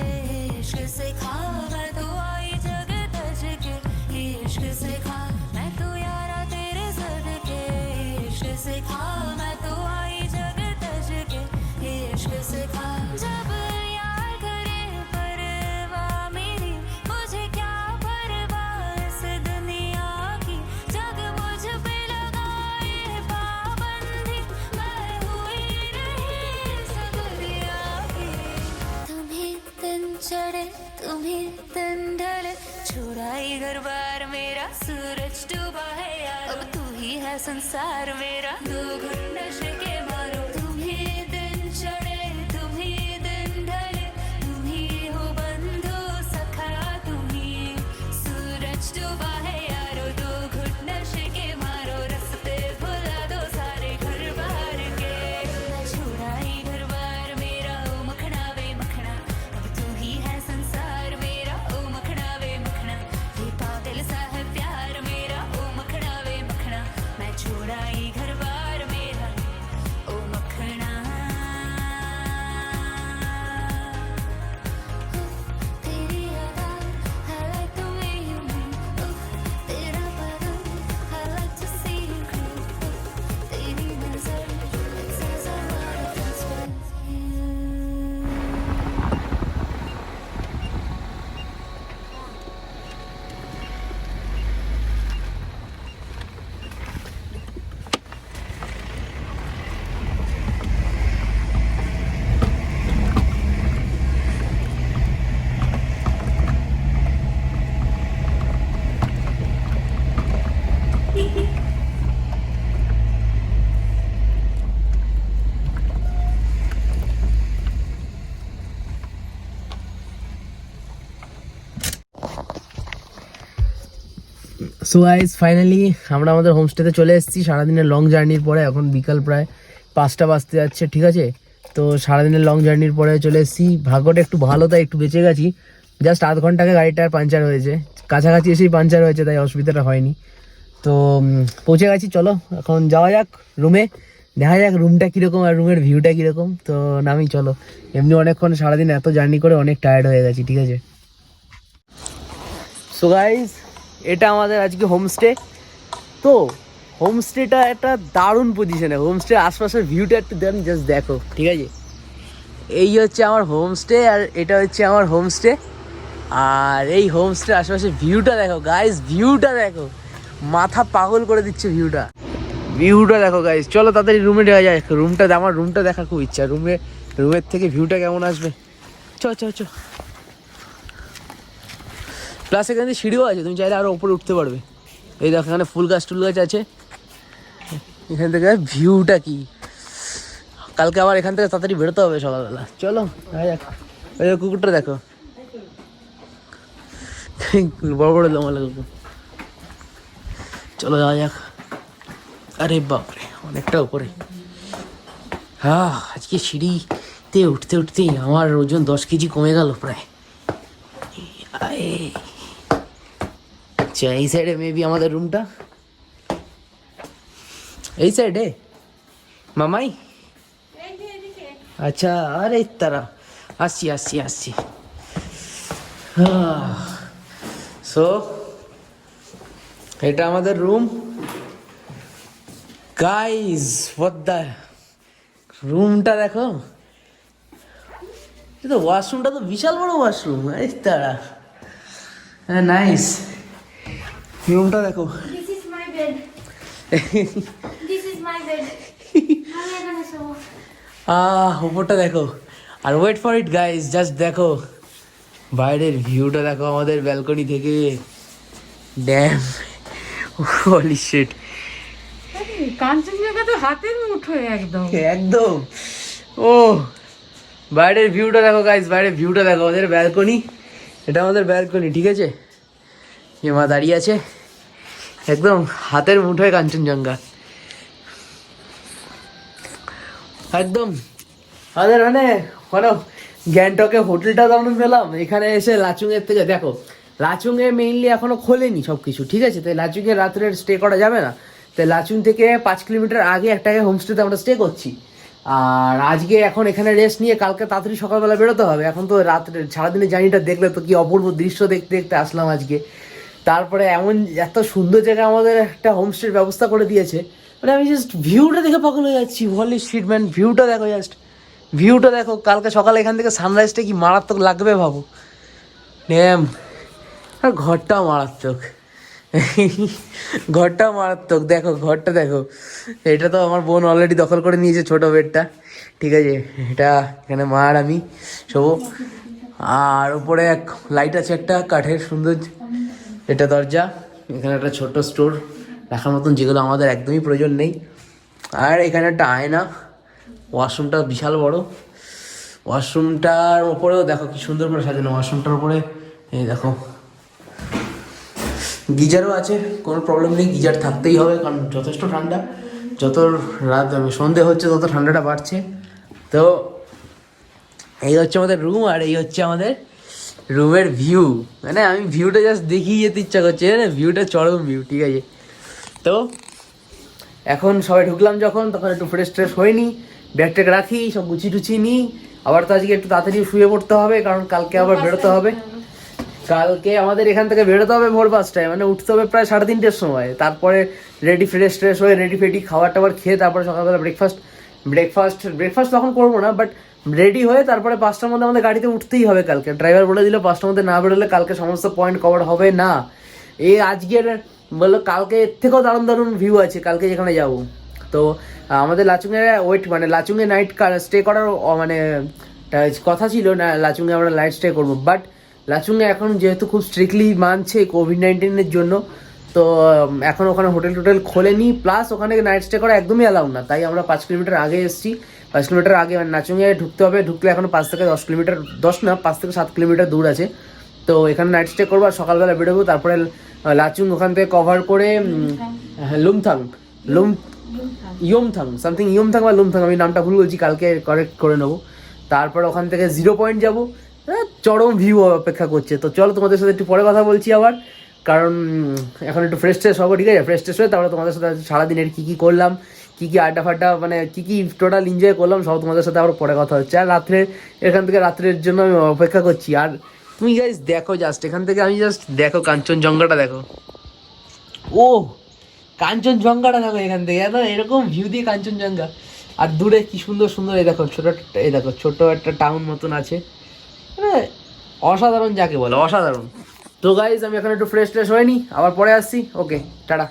S4: इश्क से खा, मैं तो आई जग तज के इश्क से खा, मैं तो यारा तेरे सदके इश्क से खा, मैं तो आई जग तज के इश्क से खा। जब यार करे परवाह मेरी, मुझे क्या परवाह इस दुनिया की, जग मुझ पे लगाए पाबंदी, मैं हुई नहीं इस दुनिया की। तुम्हें दिन चढ़े तुम्हें दिन ढले, छोड़ा ही घर बार मेरा सूरज डूबा है यार, अब तू ही है संसार मेरा। दो घुट नशे के मारो, तुम्हें दिन चढ़े तुम्हें दिन ढले, तुम ही हो बंधु सखा, तुम ही सूरज डूबा है यारो। दो घुट नशे के मारो, रस्ते भुला दो सारे घर बार के। मैं छोड़ा ही घर बार मेरा ओ मखना वे मखना, अब तू ही है संसार मेरा ओ मखना वे मखना। ये पागल
S1: সো গাইস ফাইনালি আমরা আমাদের হোমস্টেতে চলে এসেছি সারাদিনের লং জার্নির পরে। এখন বিকাল প্রায় 5টা বাজতে যাচ্ছে, ঠিক আছে। তো সারাদিনের লং জার্নির পরে চলে এসেছি। ভাগ্যটা একটু ভালো, তাই একটু বেঁচে গেছি। জাস্ট আধ ঘন্টা আগে গাড়িটার পাঞ্চার হয়েছে, কাছাকাছি এসেই পাঞ্চার হয়েছে, তাই অসুবিধাটা হয়নি। তো পৌঁছে গেছি, চলো এখন যাওয়া যাক রুমে, দেখা যাক রুমটা কীরকম আর রুমের ভিউটা কীরকম। তো নামি চলো, এমনি অনেকক্ষণ সারাদিন এত জার্নি করে অনেক টায়ার্ড হয়ে গেছি, ঠিক আছে। সো গাইস এটা আমাদের আজকে হোমস্টে। তো হোমস্টেটা একটা দারুণ পজিশনে, হোমস্টের আশপাশের ভিউটা একটু দেন, জাস্ট দেখো, ঠিক আছে। এই হচ্ছে আমার হোমস্টে আর এটা হচ্ছে আমার হোমস্টে। আর এই হোমস্টের আশেপাশের ভিউটা দেখো গাইস, ভিউটা দেখো, মাথা পাগল করে দিচ্ছে ভিউটা। ভিউটা দেখো গাইস, চলো তাড়াতাড়ি রুমে যাওয়া যায়। আমার রুমটা দেখার খুব ইচ্ছা, রুমের থেকে ভিউটা কেমন আসবে। চ চ চ। প্লাস এখানে যে সিঁড়িও আছে, তুমি চাইলে আরও উপরে উঠতে পারবে। এই দেখো এখানে ফুল গাছ টুল গাছ আছে। এখান থেকে ভিউটা কি, কালকে আবার এখান থেকে তাড়াতাড়ি বেরোতে হবে সকালবেলা। চলো ওই কুকুরটা দেখো, বড় বড় দমালা কুকুর। চলো যাওয়া যাক। আরে বাপরে অনেকটা উপরে। হ্যাঁ আজকে সিঁড়িতে উঠতে উঠতেই আমার ওজন 10 কেজি কমে গেল প্রায়। আচ্ছা এই সাইডে মেবি আমাদের রুমটা, এই সাইডে মামাই। আচ্ছা আরে তারা আসছি আসছি আসছি। সো এটা আমাদের রুম গাইজ, হোয়াট দ্য, রুমটা দেখো। তো ওয়াশরুমটা তো বিশাল বড় ওয়াশরুম, এই তারা নাইস। রুমটা দেখো।
S5: This is my bed. This is my bed. আমি এখানে শোবো।
S1: উপরটা দেখো। আর wait for it guys, just দেখো বাইরের ভিউটা দেখো আমাদের ব্যালকনি থেকে। ড্যাম, হলি শিট,
S5: কাঞ্চনজঙ্ঘা তো হাতের মুঠোয় একদম।
S1: একদম। ও বাইরের ভিউটা দেখো গাইজ, বাইরের ভিউটা দেখো, আমাদের ব্যালকনি, এটা আমাদের ব্যালকনি, ঠিক আছে। মা দাঁড়িয়ে আছে একদম হাতের মুঠোয় কাঞ্চনজঙ্ঘা একদম। আমাদের মানে গ্যাংটকে হোটেলটা যেমন পেলাম, এখানে এসে লাচুংয়ের থেকে দেখো, লাচুংয়ে মেইনলি এখনো খোলেনি সব কিছু, ঠিক আছে। তাই লাচুংয়ে রাত্রে স্টে করা যাবে না, তাই লাচুং থেকে 5 কিলোমিটার আগে একটা হোমস্টেতে আমরা স্টে করছি। আর আজকে এখন এখানে রেস্ট নিয়ে কালকে তাড়াতাড়ি সকালবেলা বেরোতে হবে। এখন তো রাত্রে সারাদিনের জার্নিটা দেখলে তো কি অপূর্ব দৃশ্য দেখতে দেখতে আসলাম আজকে। তারপরে এমন এত সুন্দর জায়গায় আমাদের একটা হোমস্টের ব্যবস্থা করে দিয়েছে, মানে আমি জাস্ট ভিউটা দেখে পাগল হয়ে যাচ্ছি। হলি শিট ম্যান, ভিউটা দেখো, জাস্ট ভিউটা দেখো। কালকে সকালে এখান থেকে সানরাইজটা কি মারাত্মক লাগবে ভাবো। ড্যাম, আর ঘরটাও মারাত্মক, ঘরটাও মারাত্মক। দেখো ঘরটা দেখো, এটা তো আমার বোন অলরেডি দখল করে নিয়েছে ছোটো বেডটা, ঠিক আছে। এটা এখানে মা আর আমি শোবো। আর উপরে এক লাইট আছে একটা কাঠের সুন্দর, এটা দরজা। এখানে একটা ছোট্ট স্টোর রাখার মতন, যেগুলো আমাদের একদমই প্রয়োজন নেই। আর এখানে একটা আয়না, ওয়াশরুমটা বিশাল বড়। ওয়াশরুমটার ওপরেও দেখো কি সুন্দর করে সাজানো। ওয়াশরুমটার উপরে এই দেখো গিজারও আছে, কোনো প্রবলেম নেই, গিজার থাকতেই হবে, কারণ যথেষ্ট ঠান্ডা। যত রাত সন্ধে হচ্ছে তত ঠান্ডাটা বাড়ছে। তো এই হচ্ছে আমাদের রুম, আর এই হচ্ছে আমাদের রুমের ভিউ। মানে আমি ভিউটা জাস্ট দেখিয়ে যেতে ইচ্ছা করছে, ভিউটা চরম ভিউ, ঠিক আছে। তো এখন সবাই ঢুকলাম যখন, তখন একটু ফ্রেশ ট্রেশ হয়নি, ব্যাগটাকে রাখি, সব গুছিয়ে টুছিয়ে নিই। আবার তো আজকে একটু তাড়াতাড়ি শুয়ে পড়তে হবে, কারণ কালকে আবার বেরোতে হবে। কালকে আমাদের এখান থেকে বেরোতে হবে ভোর 5টায়, মানে উঠতে হবে প্রায় 3:30টার সময়। তারপরে রেডি ফ্রেশ ট্রেশ হয়ে রেডি ফেডি খাবার টাবার খেয়ে তারপরে সকালবেলা ব্রেকফাস্ট তখন করবো না, বাট রেডি হয়ে তারপরে 5টার মধ্যে আমাদের গাড়িতে উঠতেই হবে কালকে। ড্রাইভার বলে দিল 5টার মধ্যে না বেরোলে কালকে সমস্ত পয়েন্ট কভার হবে না। এই আজকের বললো কালকে এর থেকেও দারুণ দারুণ ভিউ আছে কালকে যেখানে যাবো। তো আমাদের লাচুংয়ে লাচুংয়ে নাইট স্টে করার মানে কথা ছিল না, লাচুংয়ে আমরা নাইট স্টে করবো। বাট লাচুংয়ে এখন যেহেতু খুব স্ট্রিক্টলি মানছে কোভিড-19-এর জন্য, তো এখন ওখানে হোটেল টোটেল খোলেনি, প্লাস ওখানে নাইট স্টে করা একদমই অ্যালাউ না। তাই আমরা 5 কিলোমিটার আগে এসেছি। 5 কিলোমিটার আগে লাচুংয়ে ঢুকতে হবে, ঢুকলে এখন 5 থেকে 10 কিলোমিটার, 10 না 5 থেকে 7 কিলোমিটার দূর আছে। তো এখানে নাইট স্টে করবো আর সকালবেলা বেরোবো। তারপরে লাচুং ওখান থেকে কভার করে লুমথাং ইয়মথাং সামথিং ইয়মথাং বা লুমথাং, আমি নামটা ভুল বলছি, কালকে কারেক্ট করে নেবো। তারপর ওখান থেকে 0 পয়েন্ট যাবো, চরম ভিউ অপেক্ষা করছে। তো চলো তোমাদের সাথে একটু পরে কথা বলছি আবার, কারণ এখন একটু ফ্রেশ ট্রেশ হবো, ঠিক আছে? ফ্রেশ ট্রেশ হয়ে তারপরে তোমাদের সাথে সারাদিনের কী কী করলাম, কী কী আড্ডা ফাড্ডা, মানে কী কী টোটাল এনজয় করলাম সব তোমাদের সাথে আবার পরে কথা হচ্ছে। আর রাত্রে এখান থেকে রাত্রের জন্য আমি অপেক্ষা করছি। আর তুমি গাইস দেখো জাস্ট এখান থেকে, আমি জাস্ট দেখো কাঞ্চনজঙ্ঘাটা দেখো, ও কাঞ্চনজঙ্ঘাটা দেখো এখান থেকে, এরকম ভিউ দিয়ে কাঞ্চনজঙ্ঘা। আর দূরে কি সুন্দর সুন্দর এই দেখো ছোট একটা টাউন মতন আছে, মানে অসাধারণ যাকে বলে, অসাধারণ। তো গাইজ আমি এখন একটু ফ্রেশ ট্রেশ হয়নি, আবার পরে আসছি। ওকে, টাটা।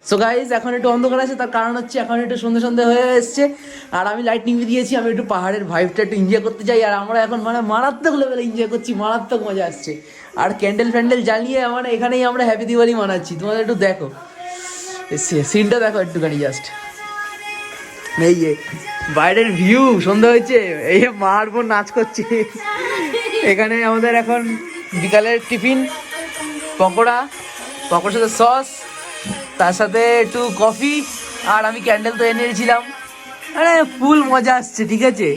S1: সো গাইজ এখন একটু অন্ধকার আছে, তার কারণ হচ্ছে এখন একটু সন্ধে হয়ে এসছে, আর আমি লাইট নিভিয়ে দিয়েছি। আমি একটু পাহাড়ের ভাইবটা একটু এনজয় করতে চাই, আর আমরা এখন মানে মারাত্মক লেভেলে এনজয় করছি, মারাত্মক মজা আসছে। আর ক্যান্ডেল ফ্যান্ডেল জ্বালিয়ে মানে এখানেই আমরা হ্যাপি দিওয়ালি মানাচ্ছি। তোমাদের একটু দেখো সিনটা, দেখো একটুখানি জাস্ট, এই যে বাইরের ভিউ, সন্ধ্যা হয়েছে, এই যে মার বোন নাচ করছে এখানে। আমাদের এখন বিকালের টিফিন পকোড়ার সাথে সস, তার সাথে একটু কফি, আর আমি ক্যান্ডেল তো এনে দিয়েছিলাম। আরে ফুল মজা আসছে, ঠিক আছে?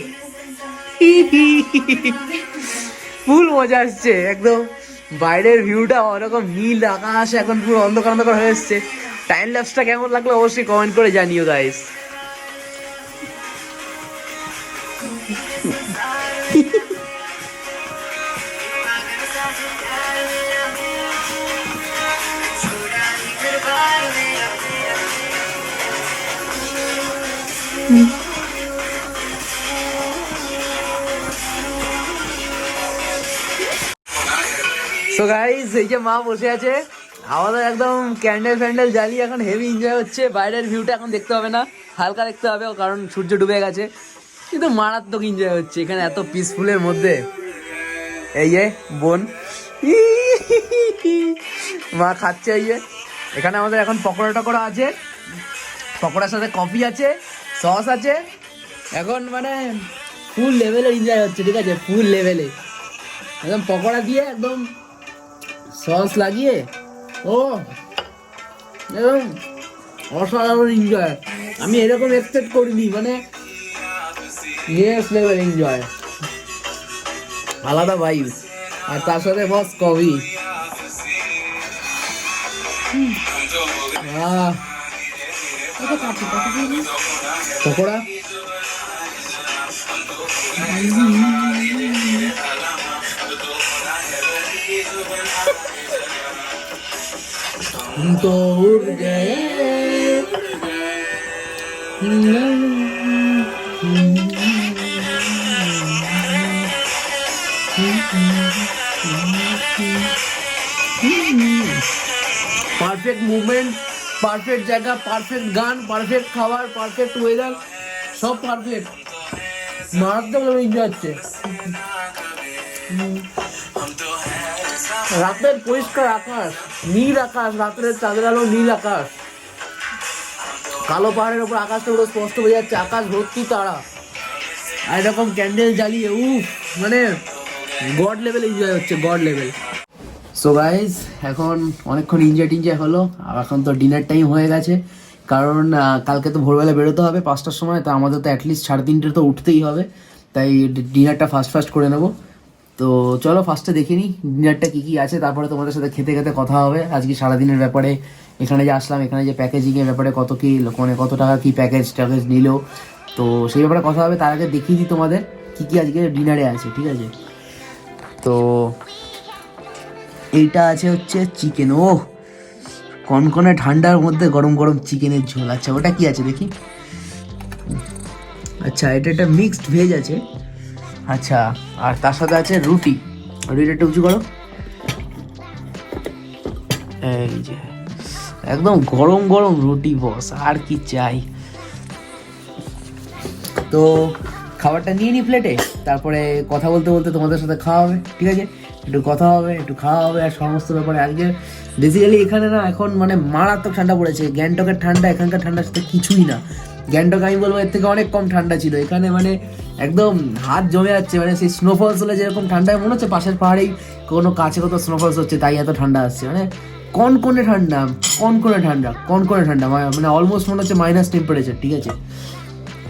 S1: ফুল মজা আসছে একদম। বাইরের ভিউটা ওরকম নীল আকাশ, এখন পুরো অন্ধকার অন্ধকার হয়ে এসছে। টাইম ল্যাপসটা কেমন লাগলো অবশ্যই কমেন্ট করে জানিও গাইস। সো গাইস এই যে মা বসে আছে, আমাদের একদম ক্যান্ডেল ফ্যান্ডেল জ্বালিয়ে এখন হেভি এনজয় হচ্ছে। বাইরের ভিউটা এখন দেখতে হবে না, হালকা দেখতে হবে কারণ সূর্য ডুবে গেছে, কিন্তু মারাত্মক এনজয় হচ্ছে এখানে এত পিসফুলের মধ্যে। এই যে বোন মা খাচ্ছে, এই যে এখানে আমাদের এখন পকোড়া টকোড়া আছে, পকোড়ার সাথে কফি আছে, সস আছে, এখন মানে ফুল লেভেলের এনজয় হচ্ছে, ঠিক আছে? ফুল লেভেলে একদম পকোড়া দিয়ে একদম সস লাগিয়ে, ও একদম অসাধারণ এনজয়। আমি এরকম এক্সপেক্ট করিনি, মানে নেক্সট লেভেল এনজয়, আলাদা ভাইব। আর তার সাথে বস কফি, পকোড়া, तो उड़ गए পারফেক্ট মুভমেন্ট, পারফেক্ট জায়গা, পারফেক্ট গান, পারফেক্ট খাবার, পারফেক্ট ওয়েদার, সব পারফেক্ট, মারাত্মক এনজয় হচ্ছে। রাতের পরিষ্কার আকাশ, নীল আকাশ, রাতের চাঁদের আলো, নীল আকাশ, কালো পাহাড়ের ওপর আকাশটা পুরো স্পষ্ট বোঝা যাচ্ছে, আকাশ ভর্তি তারা, আর এরকম ক্যান্ডেল জ্বালিয়ে মানে গড লেভেল এনজয় হচ্ছে, গড লেভেল। সো গাইজ এখন অনেকক্ষণ এনজয় টিনজয় হলো, আর এখন তো ডিনার টাইম হয়ে গেছে, কারণ কালকে তো ভোরবেলা বেরোতে হবে 5টার সময়, তো আমাদের তো অ্যাটলিস্ট 3:30 তো উঠতেই হবে, তাই ডিনারটা ফাস্ট করে নেবো। তো চলো ফার্স্টে দেখে নিই ডিনারটা কী কী আছে, তারপরে তোমাদের সাথে খেতে খেতে কথা হবে আজকে সারাদিনের ব্যাপারে, এখানে যে আসলাম, এখানে যে প্যাকেজিংয়ের ব্যাপারে কত কী, মানে কত টাকা কী প্যাকেজ নিল, তো সেই ব্যাপারে কথা হবে। তার আগে দেখিয়ে দিই তোমাদের কী কী আজকে ডিনারে আছে, ঠিক আছে? তো এইটা আছে হচ্ছে চিকেন, ও কনকনে ঠান্ডার মধ্যে গরম গরম চিকেনের ঝোল। আচ্ছা ওটা কি আছে দেখি, আচ্ছা, এটা একটা মিক্সড ভেজ আছে। আচ্ছা, আর তার সাথে আছে রুটি। রুটিটা একটু উঁচু করো। এই যে একদম গরম গরম রুটি বস, আর কি চাই। তো খাবারটা নিয়ে নি প্লেটে, তারপরে কথা বলতে বলতে তোমাদের সাথে খাওয়া হবে, ঠিক আছে? একটু কথা হবে, একটু খাওয়া হবে, আর সমস্ত ব্যাপারে আজকে বেসিক্যালি এখানে না এখন মানে মারাত্মক ঠান্ডা পড়েছে। গ্যাংটকের ঠান্ডা এখানকার ঠান্ডার সাথে কিছুই না। গ্যাংটক আমি বলবো এর থেকে অনেক কম ঠান্ডা ছিল, এখানে মানে একদম হাত জমে যাচ্ছে। মানে সেই স্নোফলস হলে যেরকম ঠান্ডায় মনে হচ্ছে পাশের পাহাড়েই কোনো কাছে কোথাও স্নোফলস হচ্ছে, তাই এত ঠান্ডা আসছে। মানে কনকনে ঠান্ডা, কনকনে ঠান্ডা, কনকনে ঠান্ডা, মানে অলমোস্ট মনে হচ্ছে মাইনাস টেম্পারেচার, ঠিক আছে?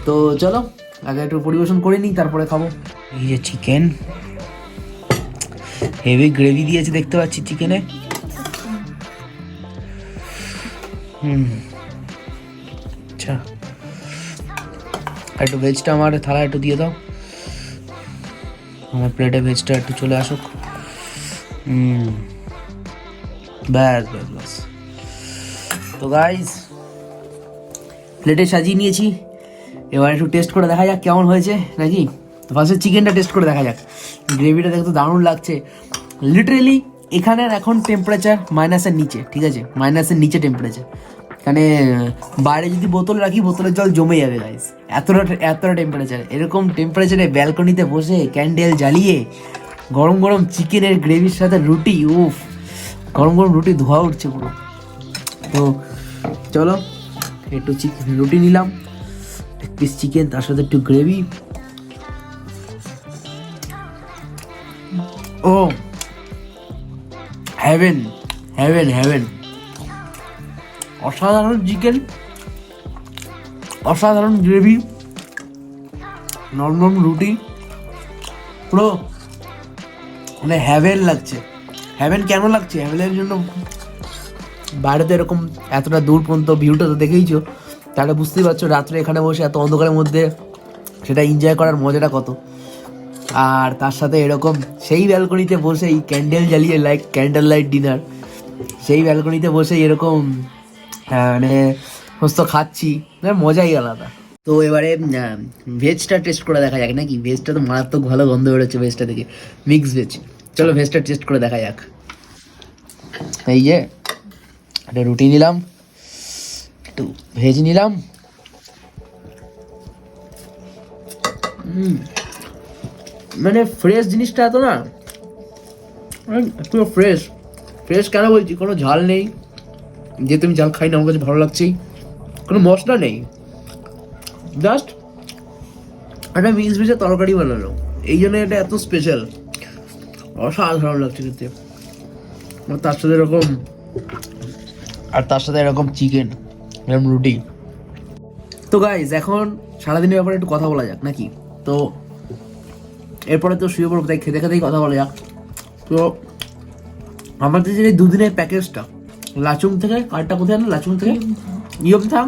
S1: তো চলো আগে একটু পরিবেশন করে নিই, তারপরে খাবো। এই যে চিকেন, হেভি গ্রেভি দিয়েছে দেখতে পাচ্ছি চিকেনে। আচ্ছা, একটু ভেজটা আমার থালা একটু দিয়ে দাও, আমার প্লেটে ভেজটা একটু চলে আসুক। ব্যাস ব্যাস ব্যাস। তো গাইস প্লেটে সাজিয়ে নিয়েছি, এবার একটু টেস্ট করে দেখা যাক কেমন হয়েছে নাকি। তো ফার্স্টে চিকেনটা টেস্ট করে দেখা যাক। গ্রেভিটা দেখতে দারুণ লাগছে। লিটারেলি এখানের এখন টেম্পারেচার মাইনাসের নিচে, ঠিক আছে? মাইনাসের নিচে টেম্পারেচার। এখানে বাইরে যদি বোতল রাখি বোতলের জল জমে যাবে গাইস, এতটা টেম্পারেচার। এরকম টেম্পারেচারে ব্যালকনিতে বসে ক্যান্ডেল জ্বালিয়ে গরম গরম চিকেনের গ্রেভির সাথে রুটি, উফ, গরম গরম রুটি ধোয়া উঠছে পুরো। তো চলো একটু রুটি নিলাম, এক পিস চিকেন, তার সাথে একটু গ্রেভি। ও হ্যাভেন হ্যাভেন হ্যাভেন, অসাধারণ চিকেন, অসাধারণ গ্রেভি, নরম নরম রুটি, পুরো মানে হ্যাভেন লাগছে। হ্যাভেন কেন লাগছে? হ্যাভেনের জন্য বাইরে তো এরকম এতটা দূর পর্যন্ত ভিউটা তো দেখেইছো, তাহলে বুঝতেই পারছো রাত্রে এখানে বসে এত অন্ধকারের মধ্যে সেটা এনজয় করার মজাটা কত। আর তার সাথে এরকম সেই ব্যালকনিতে বসেই ক্যান্ডেল জ্বালিয়ে, লাইক ক্যান্ডেল লাইট ডিনার, সেই ব্যালকনিতে বসেই এরকম মানে সমস্ত খাচ্ছি, মজাই আলাদা। তো এবারে ভেজটা টেস্ট করে দেখা যাক নাকি। ভেজটা তো মারাত্মক ভালো গন্ধ বেরোচ্ছে ভেজটা থেকে, মিক্স ভেজ। চলো ভেজটা টেস্ট করে দেখা যাক। এই যে একটা রুটি নিলাম, একটু ভেজ নিলাম। মানে ফ্রেশ জিনিসটা এত না, পুরো ফ্রেশ। ফ্রেশ কেন বলছি? কোনো ঝাল নেই, যেহেতু আমি ঝাল খাই না আমার কাছে ভালো লাগছেই। কোনো মশলা নেই, জাস্ট একটা মিক্স ভেজের তরকারি বানানো, এই জন্য এটা এত স্পেশাল, অসাধারণ লাগছে খেতে। তার সাথে এরকম, আর তার সাথে এরকম চিকেন, এরকম রুটি। তো গাইজ এখন সারাদিনের ব্যাপারে একটু কথা বলা যাক নাকি। তো এরপরে তো শুয়ে পড়বো, তাই খেতে খেতেই কথা বলা যাক। তো আমাদের যে দুদিনের প্যাকেজটা লাচুং থেকে, কারটা কোথায় আনলো? লাচুং থেকে ইয়মথাং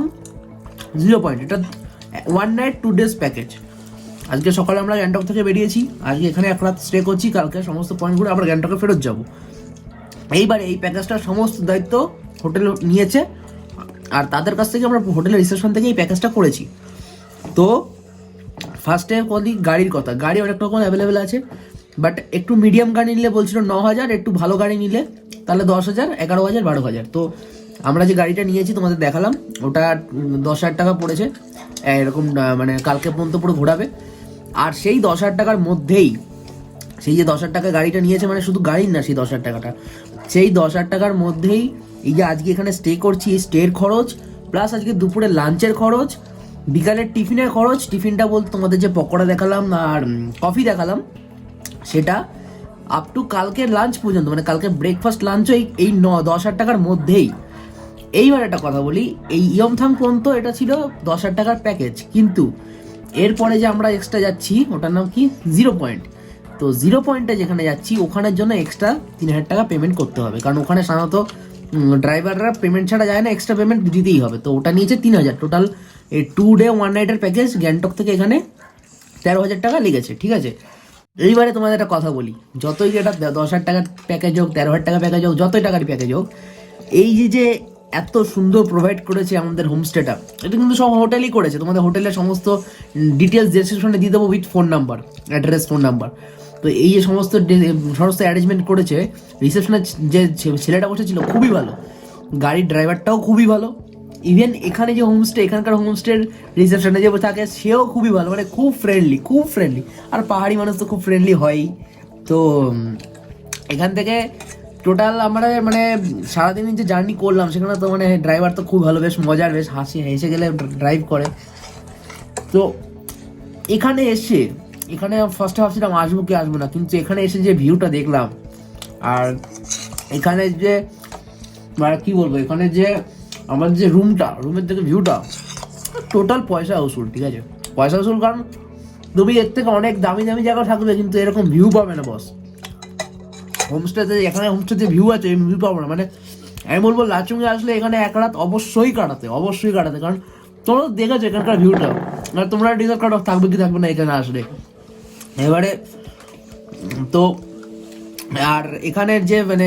S1: 0 পয়েন্ট, এটা 1 নাইট 2 ডেজ প্যাকেজ। আজকে সকালে আমরা গ্যাংটক থেকে বেরিয়েছি, আজকে এখানে এক রাত স্টে করছি, কালকে সমস্ত পয়েন্ট ঘুরে আবার গ্যাংটকে ফেরত যাবো। এইবারে এই প্যাকেজটার সমস্ত দায়িত্ব হোটেল নিয়েছে, আর তাদের কাছ থেকে আমরা হোটেলের রিসেপশন থেকে এই প্যাকেজটা করেছি। তো ফার্স্টে বলি গাড়ির কথা। গাড়ি অনেক রকম অ্যাভেলেবেল আছে, বাট একটু মিডিয়াম গাড়ি নিলে বলছিল 9,000, একটু ভালো গাড়ি নিলে তাহলে 10,000, 11,000, 12,000। তো আমরা যে গাড়িটা নিয়েছি তোমাদের দেখালাম, ওটা 10,000 টাকা পড়েছে এরকম, মানে কালকে পর্যন্ত পুরো ঘোরাবে। আর সেই 10,000 টাকার মধ্যেই, সেই যে 10,000 টাকা গাড়িটা নিয়েছে, মানে শুধু গাড়ির না, সেই 10,000 টাকাটা, সেই 10,000 টাকার মধ্যেই এই যে আজকে এখানে স্টে করছি, এই স্টের খরচ, প্লাস আজকে দুপুরে লাঞ্চের খরচ, বিকালের টিফিনের খরচ। টিফিনটা বলতে তোমাদের যে পকোড়া দেখালাম আর কফি দেখালাম, সেটা আপ টু কালকে লাঞ্চ পর্যন্ত, মানে কালকে ব্রেকফাস্ট লাঞ্চও এই 10,000 টাকার মধ্যেই। এইবার একটা কথা বলি, এই ইয়মথাং পর্যন্ত এটা ছিল 10,000 টাকার প্যাকেজ, কিন্তু এরপরে যে আমরা এক্সট্রা যাচ্ছি ওটার নাম কি 0 পয়েন্ট। তো 0 পয়েন্টে যেখানে যাচ্ছি ওখানের জন্য এক্সট্রা 3,000 টাকা পেমেন্ট করতে হবে, কারণ ওখানে সাধারণত ড্রাইভাররা পেমেন্ট ছাড়া যায় না, এক্সট্রা পেমেন্ট দিতেই হবে। তো ওটা নিয়েছে 3,000। টোটাল এই 2 ডে 1 নাইটের প্যাকেজ গ্যাংটক থেকে এখানে 13,000 টাকা লেগেছে, ঠিক আছে? এইবারে তোমাদের একটা কথা বলি, যতই এটা 10,000 টাকার প্যাকেজ হোক, 13,000 টাকা প্যাকেজ হোক, যতই টাকার প্যাকেজ হোক, এই যে এত সুন্দর প্রোভাইড করেছে আমাদের হোমস্টেটা। এটা কিন্তু সব হোটেলই করেছে, তোমাদের হোটেলের সমস্ত ডিটেলস ডেসক্রিপশনে দিয়ে দেবো with phone number, address, phone number. তো এই যে সমস্ত অ্যারেঞ্জমেন্ট করেছে, রিসেপশনের যে ছেলেটা বসেছিল খুবই ভালো, গাড়ির ড্রাইভারটাও খুবই ভালো, ইভেন এখানে যে হোমস্টে, এখানকার হোমস্টের রিসেপশনে যে থাকে সেও খুবই ভালো, মানে খুব ফ্রেন্ডলি। আর পাহাড়ি মানুষ তো খুব ফ্রেন্ডলি হয়ই। তো এখান থেকে টোটাল আমরা মানে সারাদিন যে জার্নি করলাম সেখানে তো মানে ড্রাইভার তো খুব ভালো, বেশ মজার, বেশ হেসে গেলে ড্রাইভ করে। তো এখানে ফার্স্টে ভাবছিলাম আসবো কি আসবো না, কিন্তু এখানে এসে যে ভিউটা দেখলাম, আর এখানে যে মানে কি বলবো, এখানে যে আমার যে রুমের থেকে ভিউটা, টোটাল পয়সা উসুল। ঠিক আছে, পয়সা উসুল, কারণ তুমি এর থেকে অনেক দামি জায়গা থাকবে কিন্তু এরকম ভিউ পাবে না বস। হোমস্টেতে, এখানে হোমস্টেতে ভিউ আছে, এই ভিউ পাবো না। মানে আমি বলবো লাচুংয়ে আসলে এখানে এক রাত অবশ্যই কাটাতে, কারণ তোমরা তো দেখেছো এখানকার ভিউটা, আর তোমরা ডিসাইড করো থাকবে কি থাকবে না এখানে আসলে। এবারে তো আর এখানের যে মানে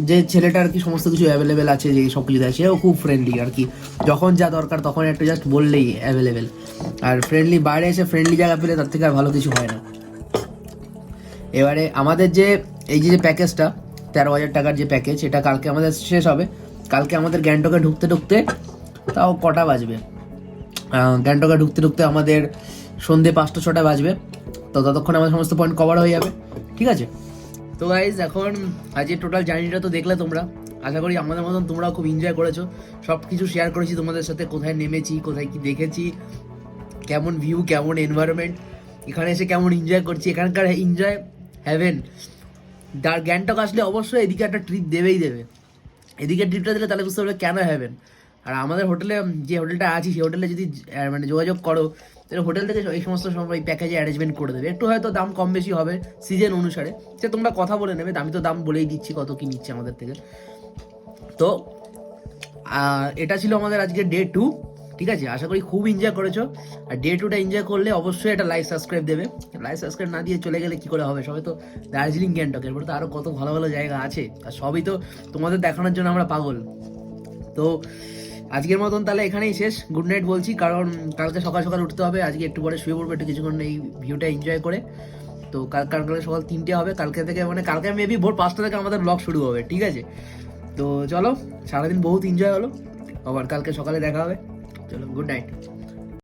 S1: যে ছেলেটা আর কি সমস্ত কিছু অ্যাভেলেবেল আছে, যে সব কিছু দেয়, সেও খুব ফ্রেন্ডলি আর কি, যখন যা দরকার তখন একটু জাস্ট বললেই অ্যাভেলেবেল। আর ফ্রেন্ডলি, বাইরে এসে ফ্রেন্ডলি জায়গা পেলে তার থেকে আর ভালো কিছু হয় না। এবারে আমাদের যে এই যে প্যাকেজটা 13,000 টাকার যে প্যাকেজ, এটা কালকে আমাদের শেষ হবে। কালকে আমাদের গ্যাংটকে ঢুকতে তাও কটা বাজবে, গ্যাংটকে ঢুকতে আমাদের সন্ধ্যে 5টা-6টা বাজবে। তো ততক্ষণ আমাদের সমস্ত পয়েন্ট কভার হয়ে যাবে, ঠিক আছে। তো গাইজ এখন আজকে টোটাল জার্নিটা তো দেখলে তোমরা, আশা করি আমাদের মতন তোমরাও খুব এনজয় করেছো। সব কিছু শেয়ার করেছি তোমাদের সাথে, কোথায় নেমেছি, কোথায় কি দেখেছি, কেমন ভিউ, কেমন এনভায়রনমেন্ট, এখানে এসে কেমন এনজয় করছি, এখানকার এনজয় হ্যাভেন। গ্যাংটক আসলে অবশ্যই এদিকে একটা ট্রিপ দেবে। এদিকে ট্রিপটা দিলে তাহলে বুঝতে পারবে কেন হ্যাভেন। আর আমাদের হোটেলে, যে হোটেলটা আছি সেই হোটেলে যদি মানে যোগাযোগ করো, তাহলে হোটেল থেকে এই সমস্ত সময় প্যাকেজে অ্যারেঞ্জমেন্ট করে দেবে। একটু হয়তো দাম কম বেশি হবে সিজন অনুসারে, সে তোমরা কথা বলে নেবে। আমি তো দাম বলেই দিচ্ছি কত কি নিচ্ছে আমাদের থেকে। তো এটা ছিল আমাদের আজকে ডে 2, ঠিক আছে। আশা করি খুব এনজয় করেছো। আর ডে 2টা এনজয় করলে অবশ্যই একটা লাইক সাবস্ক্রাইব দেবে। লাইক সাবস্ক্রাইব না দিয়ে চলে গেলে কি করে হবে, সবাই তো দার্জিলিং গ্যাংটক, এরপরে তো আরও কত ভালো ভালো জায়গা আছে, আর সবই তো তোমাদের দেখানোর জন্য আমরা পাগল। তো আজকের মতন তাহলে এখানেই শেষ, গুড নাইট বলছি, কারণ কালকে সকাল সকাল উঠতে হবে। আজকে একটু পরে শুয়ে পড়বো, একটু কিছুক্ষণ এই ভিউটা এনজয় করে। তো কালকে সকাল 3টে হবে, কালকে থেকে মানে কালকে মেবি ভোর 5টা থেকে আমাদের ব্লগ শুরু হবে, ঠিক আছে। তো চলো, সারাদিন বহুত এনজয় হলো, আবার কালকে সকালে দেখা হবে। চলো, গুড নাইট।